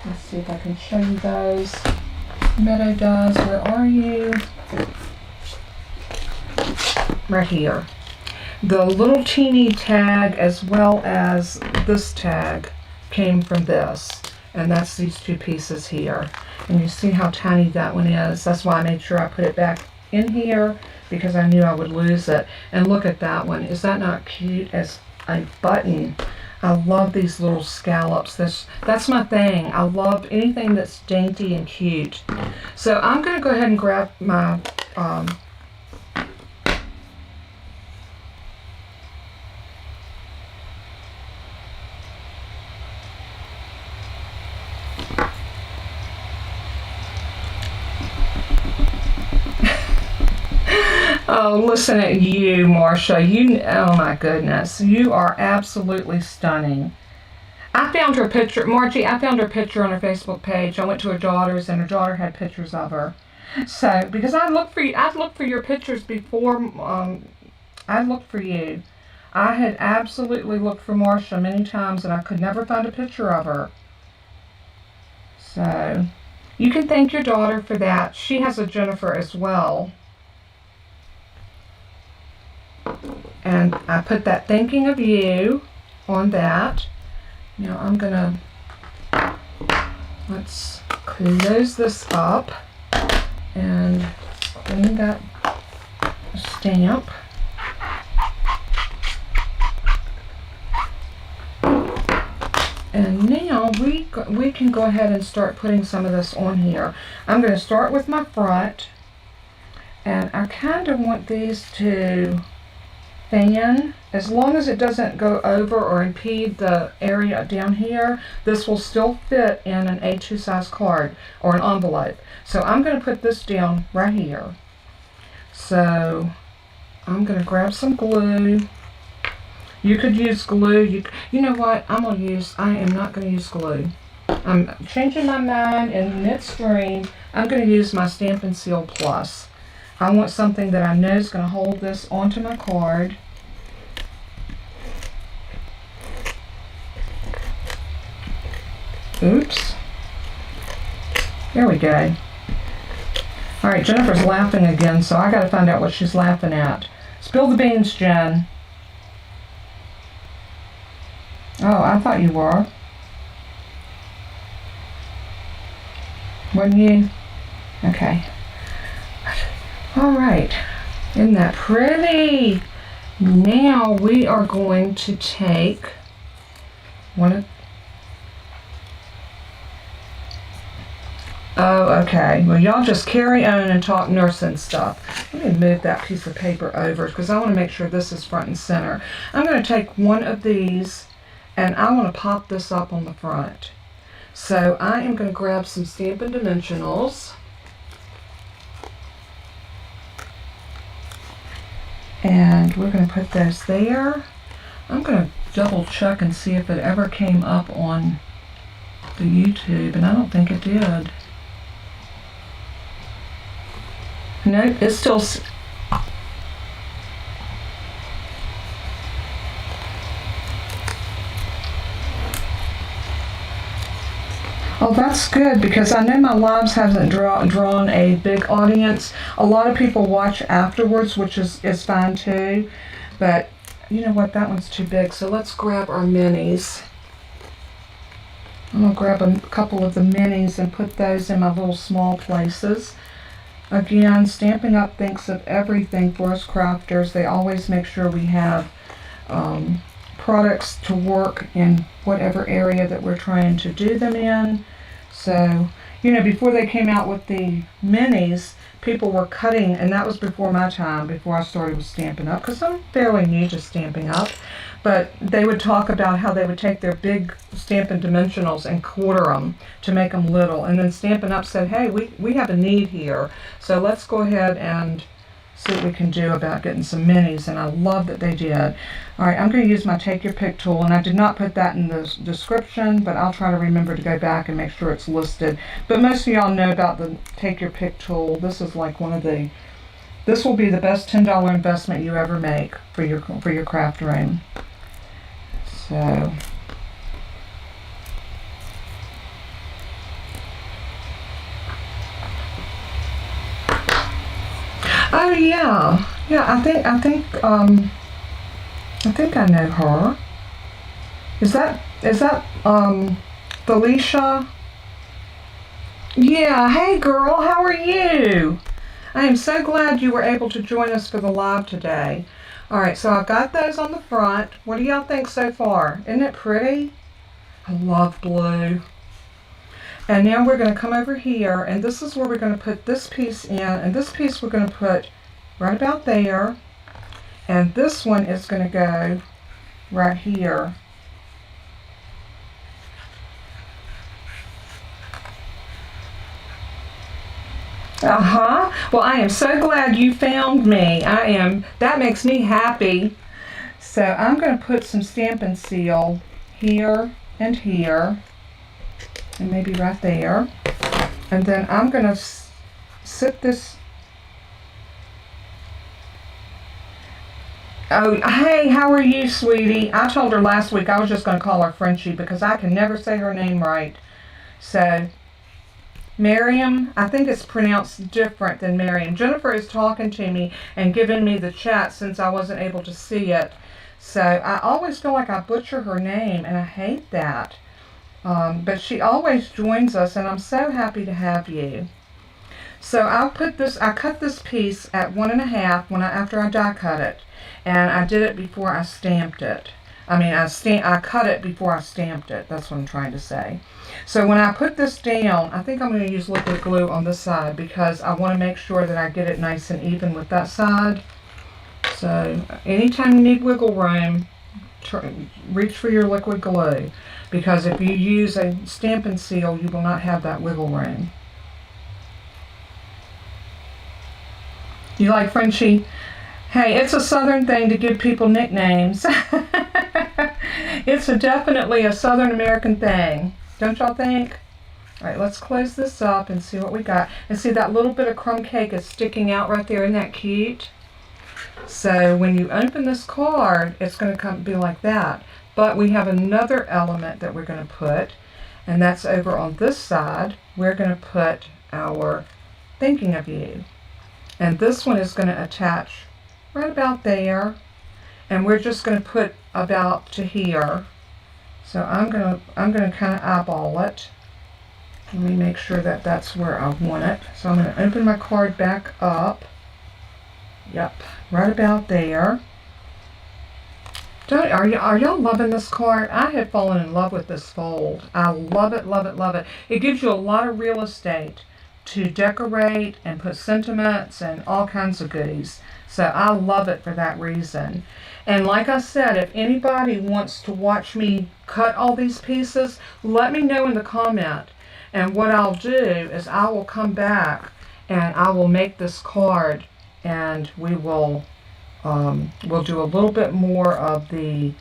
Let's see if I can show you those. Meadow Dies, where are you? Right here. The little teeny tag as well as this tag came from this. And that's these 2 pieces here. And you see how tiny that one is. That's why I made sure I put it back in here, because I knew I would lose it. And look at that one. Is that not cute as a button? I love these little scallops. That's my thing. I love anything that's dainty and cute. So I'm going to go ahead and grab my oh, listen at you, Marcia. Oh my goodness. You are absolutely stunning. I found her picture, Margie, I found her picture on her Facebook page. I went to her daughter's, and her daughter had pictures of her. So, because I'd looked for your pictures before, I looked for you. I had absolutely looked for Marcia many times, and I could never find a picture of her. So, you can thank your daughter for that. She has a Jennifer as well. And I put that thinking of you on that. Now I'm gonna, let's close this up and clean that stamp. And now we can go ahead and start putting some of this on here. I'm going to start with my front, and I kind of want these to fan. As long as it doesn't go over or impede the area down here, this will still fit in an A2 size card or an envelope. So I'm going to put this down right here. So I'm going to grab some glue. You could use glue. You know what? I am not going to use glue. I'm changing my mind in midstream. I'm going to use my Stampin' Seal Plus. I want something that I know is going to hold this onto my card. Oops. There we go. Alright, Jennifer's laughing again, so I got to find out what she's laughing at. Spill the beans, Jen. Oh, I thought you were. Weren't you? Okay. Alright. Isn't that pretty? Now we are going to take one of... Oh, okay. Well, y'all just carry on and talk nursing stuff. Let me move that piece of paper over because I want to make sure this is front and center. I'm going to take one of these and I want to pop this up on the front. So I am going to grab some Stampin' Dimensionals. And we're going to put those there. I'm going to double check and see if it ever came up on the YouTube, and I don't think it did. No, it's still... Oh, that's good, because I know my lives hasn't drawn a big audience. A lot of people watch afterwards, which is fine too. But you know what? That one's too big. So let's grab our minis. I'm going to grab a couple of the minis and put those in my little small places. Again, Stampin' Up! Thinks of everything for us crafters. They always make sure we have products to work in whatever area that we're trying to do them in. So, you know, before they came out with the minis, people were cutting, and that was before my time, before I started with Stampin' Up!, because I'm fairly new to Stampin' Up!, but they would talk about how they would take their big Stampin' Dimensionals and quarter them to make them little, and then Stampin' Up! Said, hey, we have a need here, so let's go ahead and see what we can do about getting some minis, and I love that they did. Alright, I'm going to use my Take Your Pick tool, and I did not put that in the description, but I'll try to remember to go back and make sure it's listed. But most of y'all know about the Take Your Pick tool. This is like one of the, this will be the best $10 investment you ever make for your craft room. So, oh yeah, I think I know her. Is that Felicia? Yeah, hey girl, how are you? I am so glad you were able to join us for the live today. Alright, so I've got those on the front. What do y'all think so far? Isn't it pretty? I love blue. And now we're going to come over here, and this is where we're going to put this piece in, and this piece we're going to put right about there, and this one is going to go right here. Well, I am so glad you found me. That makes me happy. So I'm going to put some Stampin' Seal here and here, and maybe right there. And then I'm going to sit this. Oh, hey, how are you, sweetie? I told her last week I was just going to call her Frenchie because I can never say her name right. So, Miriam, I think it's pronounced different than Miriam. Jennifer is talking to me and giving me the chat since I wasn't able to see it. So, I always feel like I butcher her name, and I hate that. But she always joins us, and I'm so happy to have you. So, I cut this piece at 1.5 after I die cut it. And I did it before I stamped it. I cut it before I stamped it. That's what I'm trying to say. So when I put this down, I think I'm going to use liquid glue on this side because I want to make sure that I get it nice and even with that side. So anytime you need wiggle room, reach for your liquid glue, because if you use a Stampin' Seal, you will not have that wiggle room. You like Frenchie? Hey, it's a Southern thing to give people nicknames. It's definitely a Southern American thing. Don't y'all think? All right, let's close this up and see what we got. And see that little bit of crumb cake is sticking out right there. Isn't that cute? So when you open this card, it's going to be like that. But we have another element that we're going to put, and that's over on this side. We're going to put our Thinking of You. And this one is going to attach right about there, and we're just going to put about to here. So I'm going to kind of eyeball it. Let me make sure that that's where I want it. So I'm going to open my card back up. Yep, right about there. Are y'all loving this card? I have fallen in love with this fold. I love it, love it, love it. It gives you a lot of real estate to decorate and put sentiments and all kinds of goodies. So I love it for that reason. And like I said, if anybody wants to watch me cut all these pieces, let me know in the comment. And what I'll do is I will come back and I will make this card, and we will we'll do a little bit more of the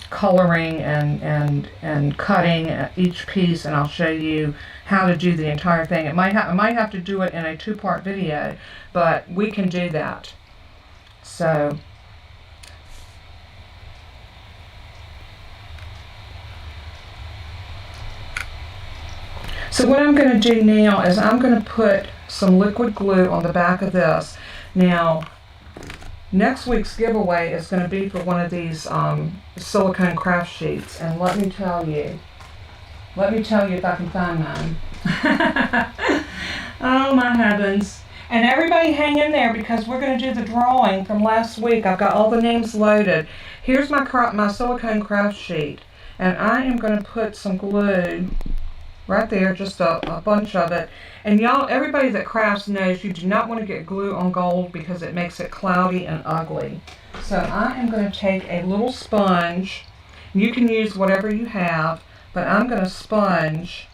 coloring and cutting each piece, and I'll show you how to do the entire thing. I might have to do it in a two-part video, but we can do that. So what I'm going to do now is I'm going to put some liquid glue on the back of this. Now, next week's giveaway is going to be for one of these silicone craft sheets, and let me tell you if I can find mine. Oh my heavens. And everybody hang in there because we're going to do the drawing from last week. I've got all the names loaded. Here's my silicone craft sheet, and I am going to put some glue right there, just a bunch of it. And y'all, everybody that crafts knows you do not want to get glue on gold because it makes it cloudy and ugly. So I am going to take a little sponge. You can use whatever you have, but I'm going to sponge.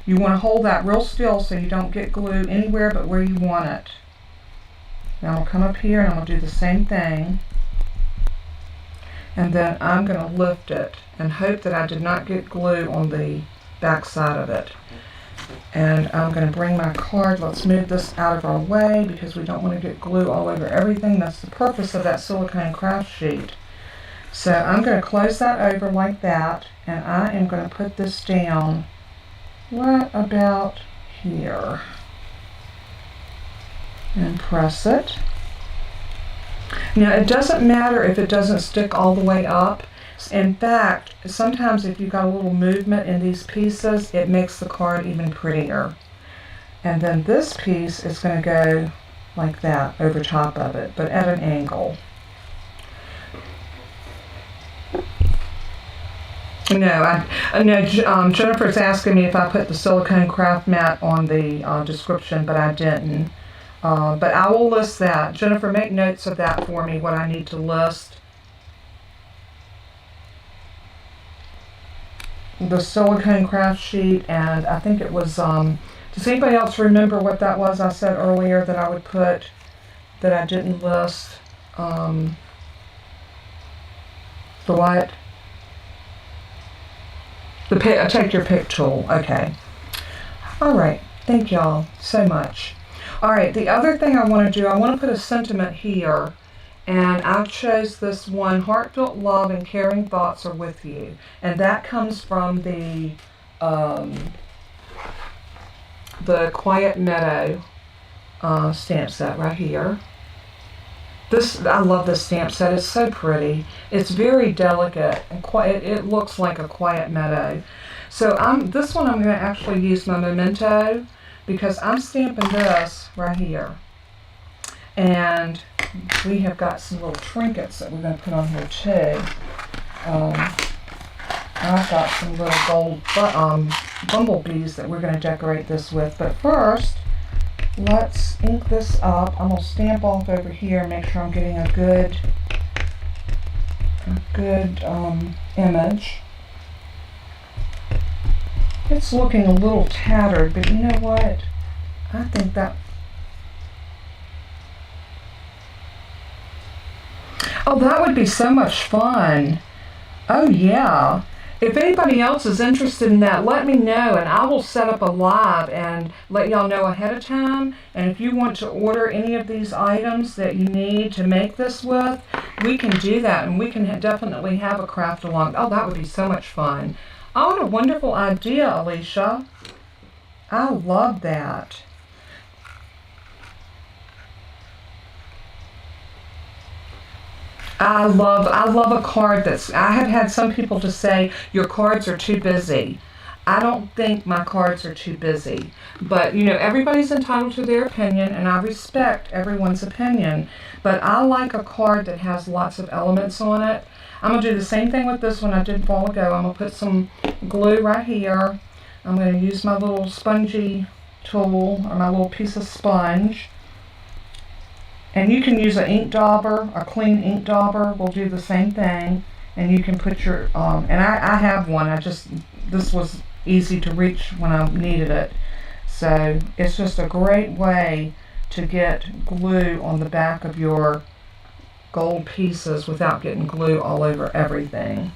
You want to hold that real still so you don't get glue anywhere but where you want it. Now I'll come up here and I'll do the same thing. And then I'm going to lift it and hope that I did not get glue on the back side of it. And I'm going to bring my card. Let's move this out of our way because we don't want to get glue all over everything. That's the purpose of that silicone craft sheet. So I'm going to close that over like that, and I am going to put this down right about here and press it. Now it doesn't matter if it doesn't stick all the way up. In fact, sometimes if you've got a little movement in these pieces, it makes the card even prettier. And then this piece is going to go like that over top of it, but at an angle. Jennifer's asking me if I put the silicone craft mat on the description, but I didn't. But I will list that. Jennifer, make notes of that for me, what I need to list. The silicone craft sheet, and I think it was, does anybody else remember what that was I said earlier that I would put, that I didn't list? The what? The take your pick tool. Okay. All right. Thank y'all so much. All right. The other thing I want to do, I want to put a sentiment here, and I chose this one: heartfelt love and caring thoughts are with you, and that comes from the Quiet Meadow stamp set right here. I love this stamp set. It's so pretty. It's very delicate and quiet. It looks like a Quiet Meadow. So this one I'm going to actually use my Momento because I'm stamping this right here. And we have got some little trinkets that we're going to put on here too. I've got some little gold bumblebees that we're going to decorate this with. But first, let's ink this up. I'm going to stamp off over here, make sure I'm getting a good image. It's looking a little tattered, but you know what? I think that... Oh, that would be so much fun. Oh, yeah. If anybody else is interested in that, let me know, and I will set up a live and let y'all know ahead of time. And if you want to order any of these items that you need to make this with, we can do that, and we can definitely have a craft along. Oh, that would be so much fun. Oh, what a wonderful idea, Alicia. I love that. I love a card I have had some people to say, your cards are too busy. I don't think my cards are too busy. But, you know, everybody's entitled to their opinion, and I respect everyone's opinion. But I like a card that has lots of elements on it. I'm going to do the same thing with this one I did a while ago. I'm going to put some glue right here. I'm going to use my little spongy tool, or my little piece of sponge. And you can use an ink dauber, a clean ink dauber will do the same thing. And you can put your, and I have one, this was easy to reach when I needed it. So it's just a great way to get glue on the back of your gold pieces without getting glue all over everything.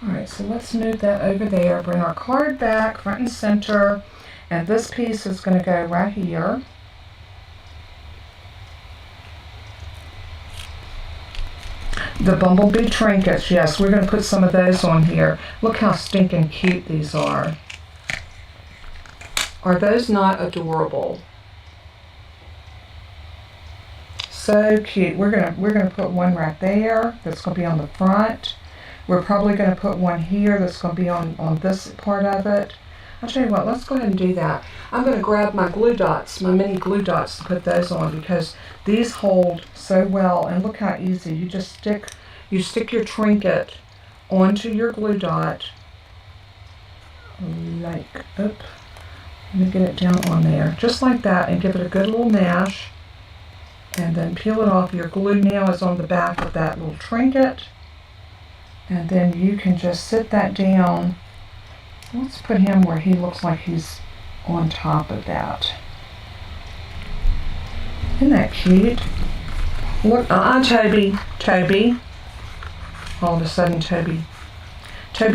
Alright, so let's move that over there. Bring our card back front and center. And this piece is going to go right here. The Bumble Bee Trinkets, yes, we're going to put some of those on here. Look how stinking cute these are. Are those not adorable? So cute. We're gonna put one right there that's going to be on the front. We're probably going to put one here that's going to be on this part of it. I'll tell you what, let's go ahead and do that. I'm going to grab my glue dots, my mini glue dots, to put those on because these hold so well. And look how easy. You just stick your trinket onto your glue dot. Like, let me get it down on there. Just like that, and give it a good little mash. And then peel it off. Your glue now is on the back of that little trinket. And then you can just sit that down. Let's put him where he looks like he's on top of that. Isn't that cute? Look, Toby. All of a sudden, Toby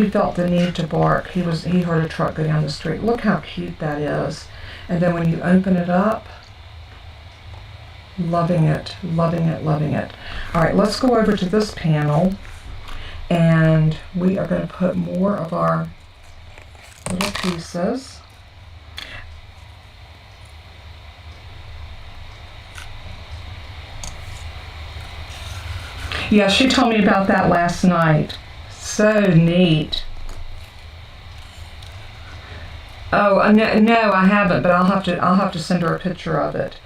felt the need to bark. He heard a truck go down the street. Look how cute that is. And then when you open it up, loving it, loving it, loving it. All right, let's go over to this panel, and we are going to put more of our little pieces. Yeah, she told me about that last night. So neat. Oh, no, I haven't, but I'll have to send her a picture of it.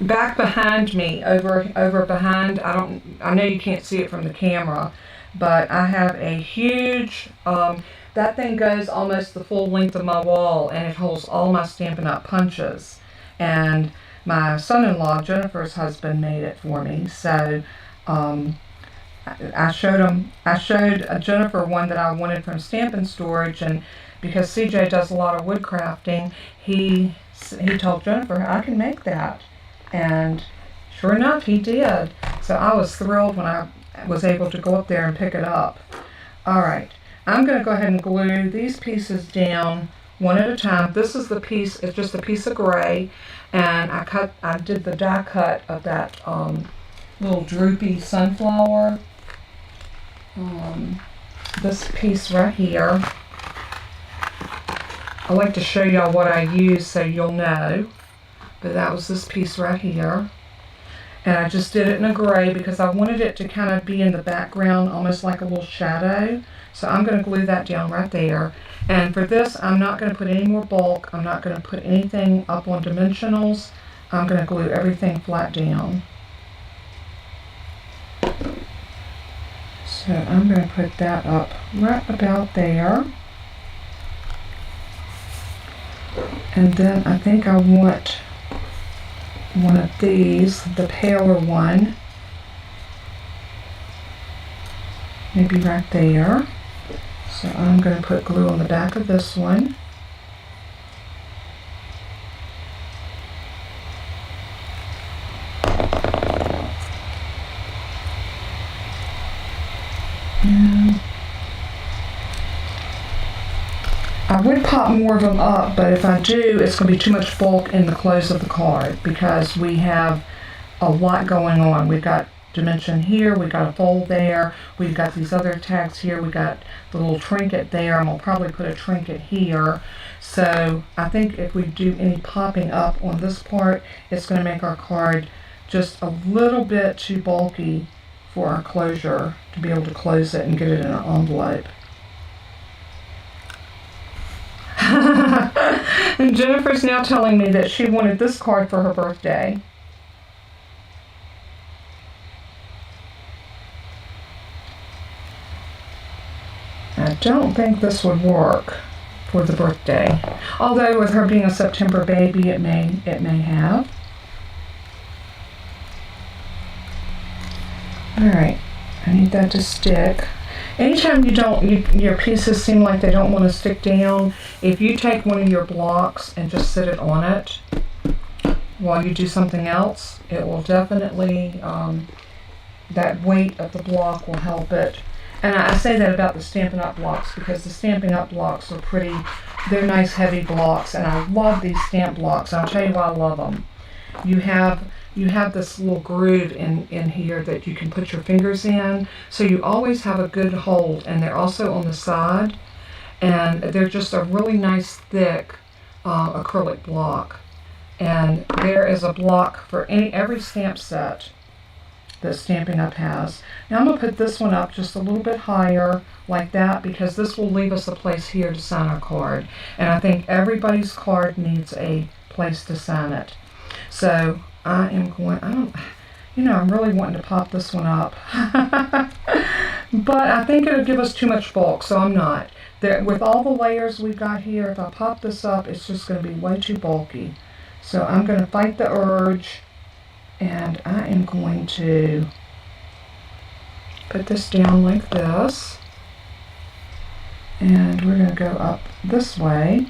Back behind me, over behind, I know you can't see it from the camera, but I have a huge, that thing goes almost the full length of my wall, and it holds all my Stampin' Up! Punches. And my son-in-law, Jennifer's husband, made it for me. So I showed Jennifer one that I wanted from Stampin' Storage, and because CJ does a lot of wood crafting, he told Jennifer, I can make that. And sure enough, he did. So I was thrilled when I was able to go up there and pick it up. All right, I'm going to go ahead and glue these pieces down one at a time. This is the piece, it's just a piece of gray, and I did the die cut of that little droopy sunflower. This piece right here. I like to show y'all what I use so you'll know. But that was this piece right here. And I just did it in a gray because I wanted it to kind of be in the background, almost like a little shadow. So I'm going to glue that down right there. And for this, I'm not going to put any more bulk. I'm not going to put anything up on dimensionals. I'm going to glue everything flat down. So I'm going to put that up right about there. And then I think I want one of these, the paler one, maybe right there. So I'm going to put glue on the back of this one. And I would pop more of them up, but if I do, it's going to be too much bulk in the close of the card because we have a lot going on. We've got dimension here, we've got a fold there, we've got these other tags here, we've got the little trinket there, and we'll probably put a trinket here. So I think if we do any popping up on this part, it's going to make our card just a little bit too bulky for our closure to be able to close it and get it in an envelope. And Jennifer's now telling me that she wanted this card for her birthday. I don't think this would work for the birthday. Although with her being a September baby, it may have. Alright, I need that to stick. Anytime your pieces seem like they don't want to stick down, if you take one of your blocks and just sit it on it, while you do something else. It will definitely, that weight of the block will help it. And I say that about the Stampin' Up! Blocks because the Stampin' Up! Blocks are pretty, they're nice heavy blocks, and I love these stamp blocks. I'll tell you why I love them. You have this little groove in here that you can put your fingers in, so you always have a good hold, and they're also on the side, and they're just a really nice thick acrylic block. And there is a block for every stamp set that Stampin' Up! Has. Now I'm going to put this one up just a little bit higher like that because this will leave us a place here to sign our card. And I think everybody's card needs a place to sign it. So I am going, I'm really wanting to pop this one up. But I think it'll give us too much bulk, so I'm not. With all the layers we've got here, if I pop this up, it's just going to be way too bulky. So I'm going to fight the urge, and I am going to put this down like this. And we're going to go up this way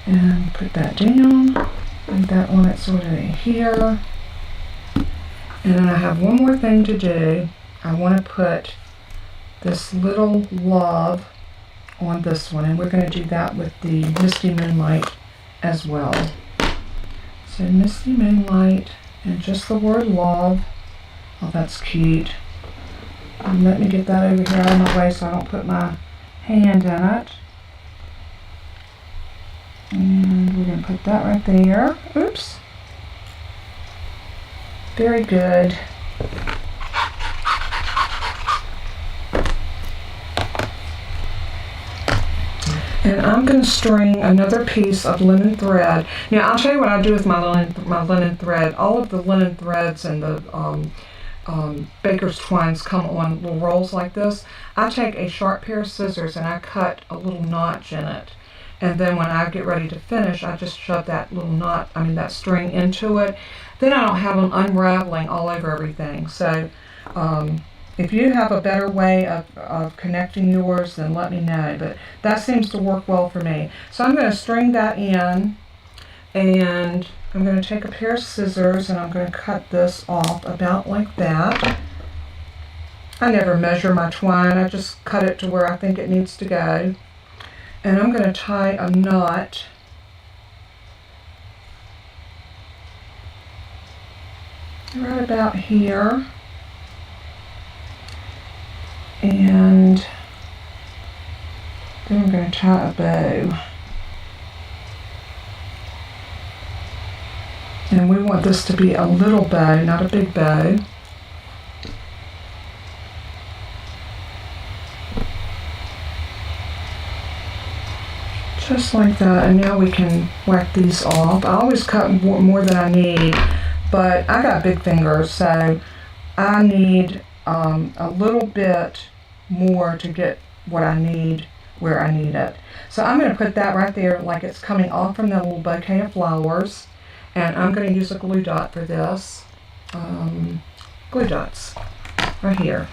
and put that down. And that one, it's sort of here. And then I have one more thing to do. I want to put this little love on this one, and we're going to do that with the Misty Moonlight as well. So Misty Moonlight and just the word love. Oh, that's cute. And let me get that over here out of my way so I don't put my hand in it. And we're going to put that right there. Oops. Very good. And I'm going to string another piece of linen thread. Now I'll tell you what I do with my linen thread. All of the linen threads and the baker's twines come on little rolls like this. I take a sharp pair of scissors and I cut a little notch in it. And then when I get ready to finish, I just shove that little that string into it. Then I don't have them unraveling all over everything. So if you have a better way of connecting yours, then let me know. But that seems to work well for me. So I'm going to string that in, and I'm going to take a pair of scissors and I'm going to cut this off about like that. I never measure my twine. I just cut it to where I think it needs to go. And I'm going to tie a knot right about here. And then I'm going to tie a bow. And we want this to be a little bow, not a big bow. Just like that, and now we can whack these off. I always cut more than I need, but I got big fingers, so I need a little bit more to get what I need where I need it. So I'm going to put that right there like it's coming off from the little bouquet of flowers, and I'm going to use a glue dot for this. Glue dots right here.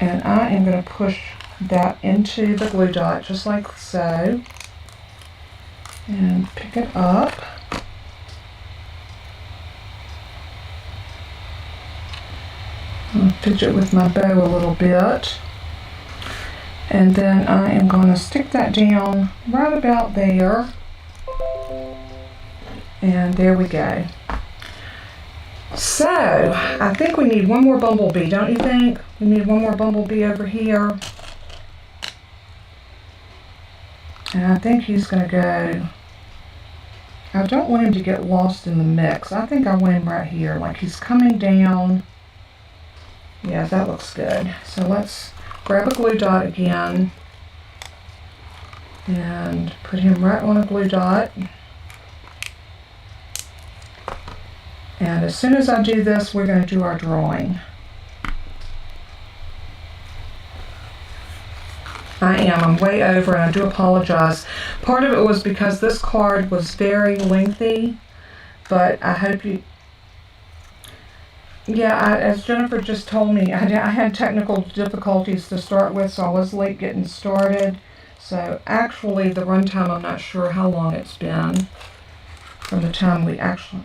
And I am going to push that into the glue dot just like so, and pick it up. I'll fidget with my bow a little bit, and then I am going to stick that down right about there, and there we go. So I think we need one more bumblebee, don't you think? We need one more bumblebee over here. And I think he's going to go, I don't want him to get lost in the mix. I think I want him right here, like he's coming down. Yeah, that looks good. So let's grab a glue dot again and put him right on a glue dot. And as soon as I do this, we're going to do our drawing. I'm way over, and I do apologize. Part of it was because this card was very lengthy, but I hope you, yeah, as Jennifer just told me, I had technical difficulties to start with, so I was late getting started. So actually the runtime, I'm not sure how long it's been from the time we actually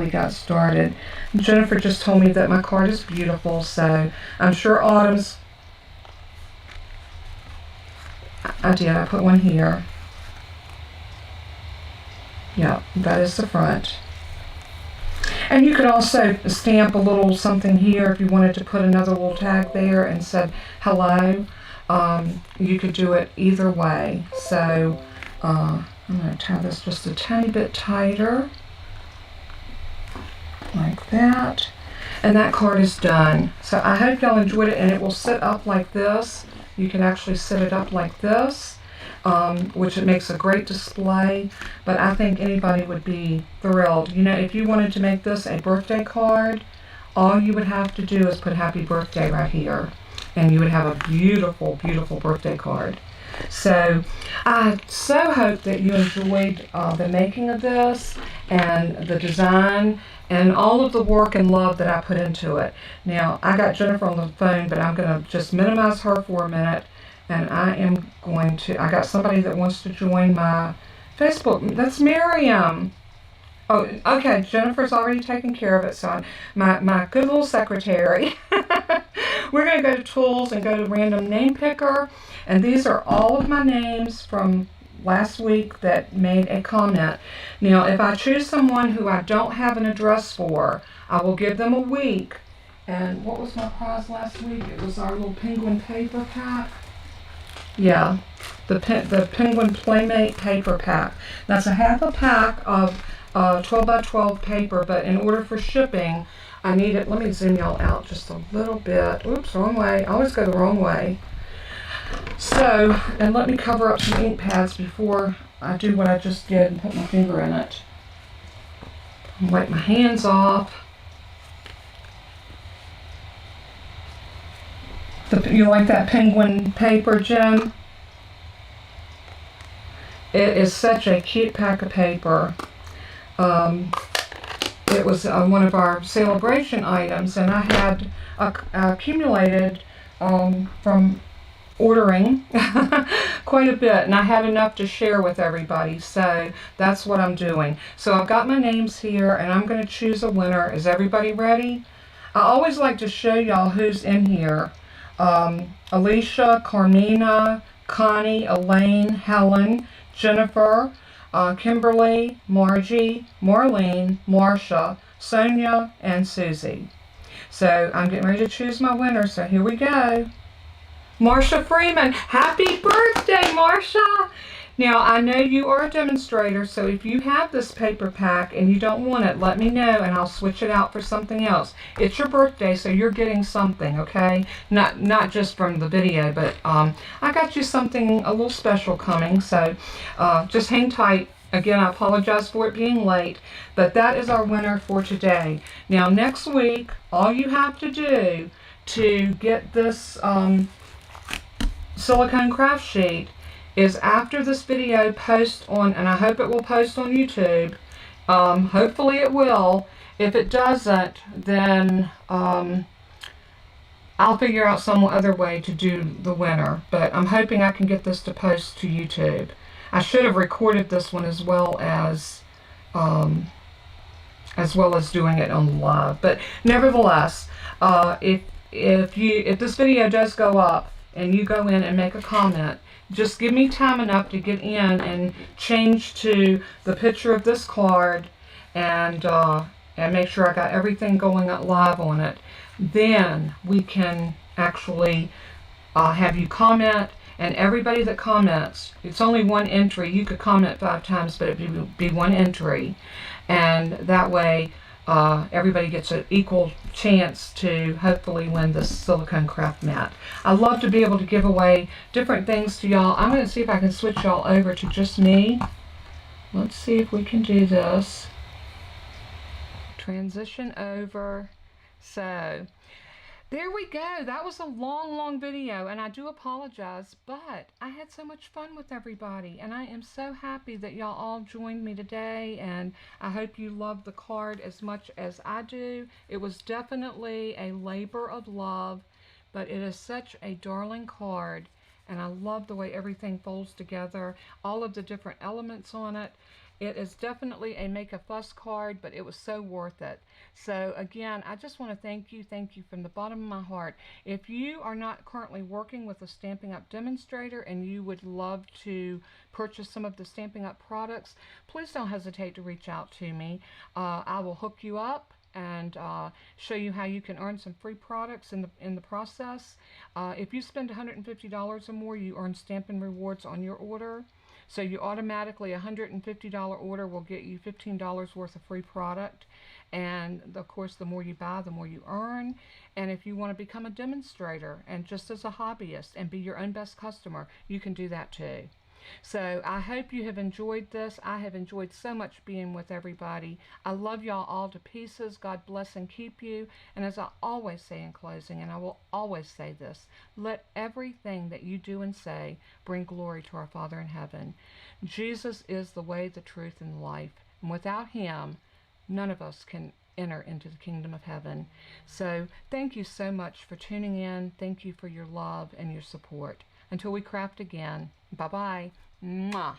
got started. Jennifer just told me that my card is beautiful, so I'm sure Autumn's, I put one here. Yeah, that is the front. And you could also stamp a little something here if you wanted to put another little tag there and said hello. You could do it either way. So I'm going to tie this just a tiny bit tighter, like that. And that card is done. So I hope y'all enjoyed it, and it will sit up like this. You can actually sit it up like this, which it makes a great display. But I think anybody would be thrilled. You know, if you wanted to make this a birthday card, all you would have to do is put happy birthday right here, and you would have a beautiful, beautiful birthday card. So I so hope that you enjoyed the making of this and the design and all of the work and love that I put into it. Now, I got Jennifer on the phone, but I'm going to just minimize her for a minute, and I got somebody that wants to join my Facebook. That's Miriam. Oh, okay, Jennifer's already taken care of it, so my good little secretary. We're going to go to Tools and go to Random Name Picker, and these are all of my names from last week that made a comment. Now, if I choose someone who I don't have an address for, I will give them a week. And what was my prize last week? It was our little penguin paper pack. Yeah, the Penguin Playmate paper pack. That's a half a pack of 12 by 12 paper, but in order for shipping, I need it. Let me zoom y'all out just a little bit. Oops, wrong way. I always go the wrong way. So, and let me cover up some ink pads before I do what I just did and put my finger in it. Wipe my hands off. You like that penguin paper, Jim? It is such a cute pack of paper. It was one of our celebration items, and I had accumulated from ordering quite a bit, and I had enough to share with everybody, so that's what I'm doing. So I've got my names here, and I'm going to choose a winner. Is everybody ready? I always like to show y'all who's in here. Alicia, Carmina, Connie, Elaine, Helen, Jennifer, Kimberly, Margie, Marlene, Marcia, Sonia, and Susie. So I'm getting ready to choose my winner, so here we go. Marcia Freeman, happy birthday, Marcia! Now, I know you are a demonstrator, so if you have this paper pack and you don't want it, let me know and I'll switch it out for something else. It's your birthday, so you're getting something, okay? Not just from the video, but I got you something a little special coming, so just hang tight. Again, I apologize for it being late, but that is our winner for today. Now, next week, all you have to do to get this silicone craft sheet is after this video posts on, and I hope it will post on YouTube. Hopefully it will. If it doesn't, then I'll figure out some other way to do the winner. But I'm hoping I can get this to post to YouTube. I should have recorded this one as well as doing it on live. But nevertheless, if this video does go up and you go in and make a comment, just give me time enough to get in and change to the picture of this card and make sure I got everything going up live on it. Then we can actually have you comment, and everybody that comments, it's only one entry. You could comment 5 times, but it would be one entry. And that way everybody gets an equal chance to hopefully win this silicone craft mat. I love to be able to give away different things to y'all. I'm going to see if I can switch y'all over to just me. Let's see if we can do this. Transition over. So there we go. That was a long video, and I do apologize, but I had so much fun with everybody, and I am so happy that y'all all joined me today, and I hope you love the card as much as I do. It was definitely a labor of love, but it is such a darling card, and I love the way everything folds together, all of the different elements on it. It is definitely a make a fuss card, but it was so worth it. So again, I just want to thank you from the bottom of my heart. If you are not currently working with a Stampin' Up! Demonstrator and you would love to purchase some of the Stampin' Up! Products, please don't hesitate to reach out to me. I will hook you up and show you how you can earn some free products in the process. If you spend $150 or more, you earn Stampin' Rewards on your order. So you automatically, a $150 order will get you $15 worth of free product. And of course, the more you buy, the more you earn. And if you want to become a demonstrator and just as a hobbyist and be your own best customer, you can do that too. So I hope you have enjoyed this. I have enjoyed so much being with everybody. I love y'all all to pieces. God bless and keep you. And as I always say in closing, and I will always say this, let everything that you do and say bring glory to our Father in heaven. Jesus is the way, the truth, and the life. And without him, none of us can enter into the kingdom of heaven. So thank you so much for tuning in. Thank you for your love and your support. Until we craft again, bye-bye. Mwah.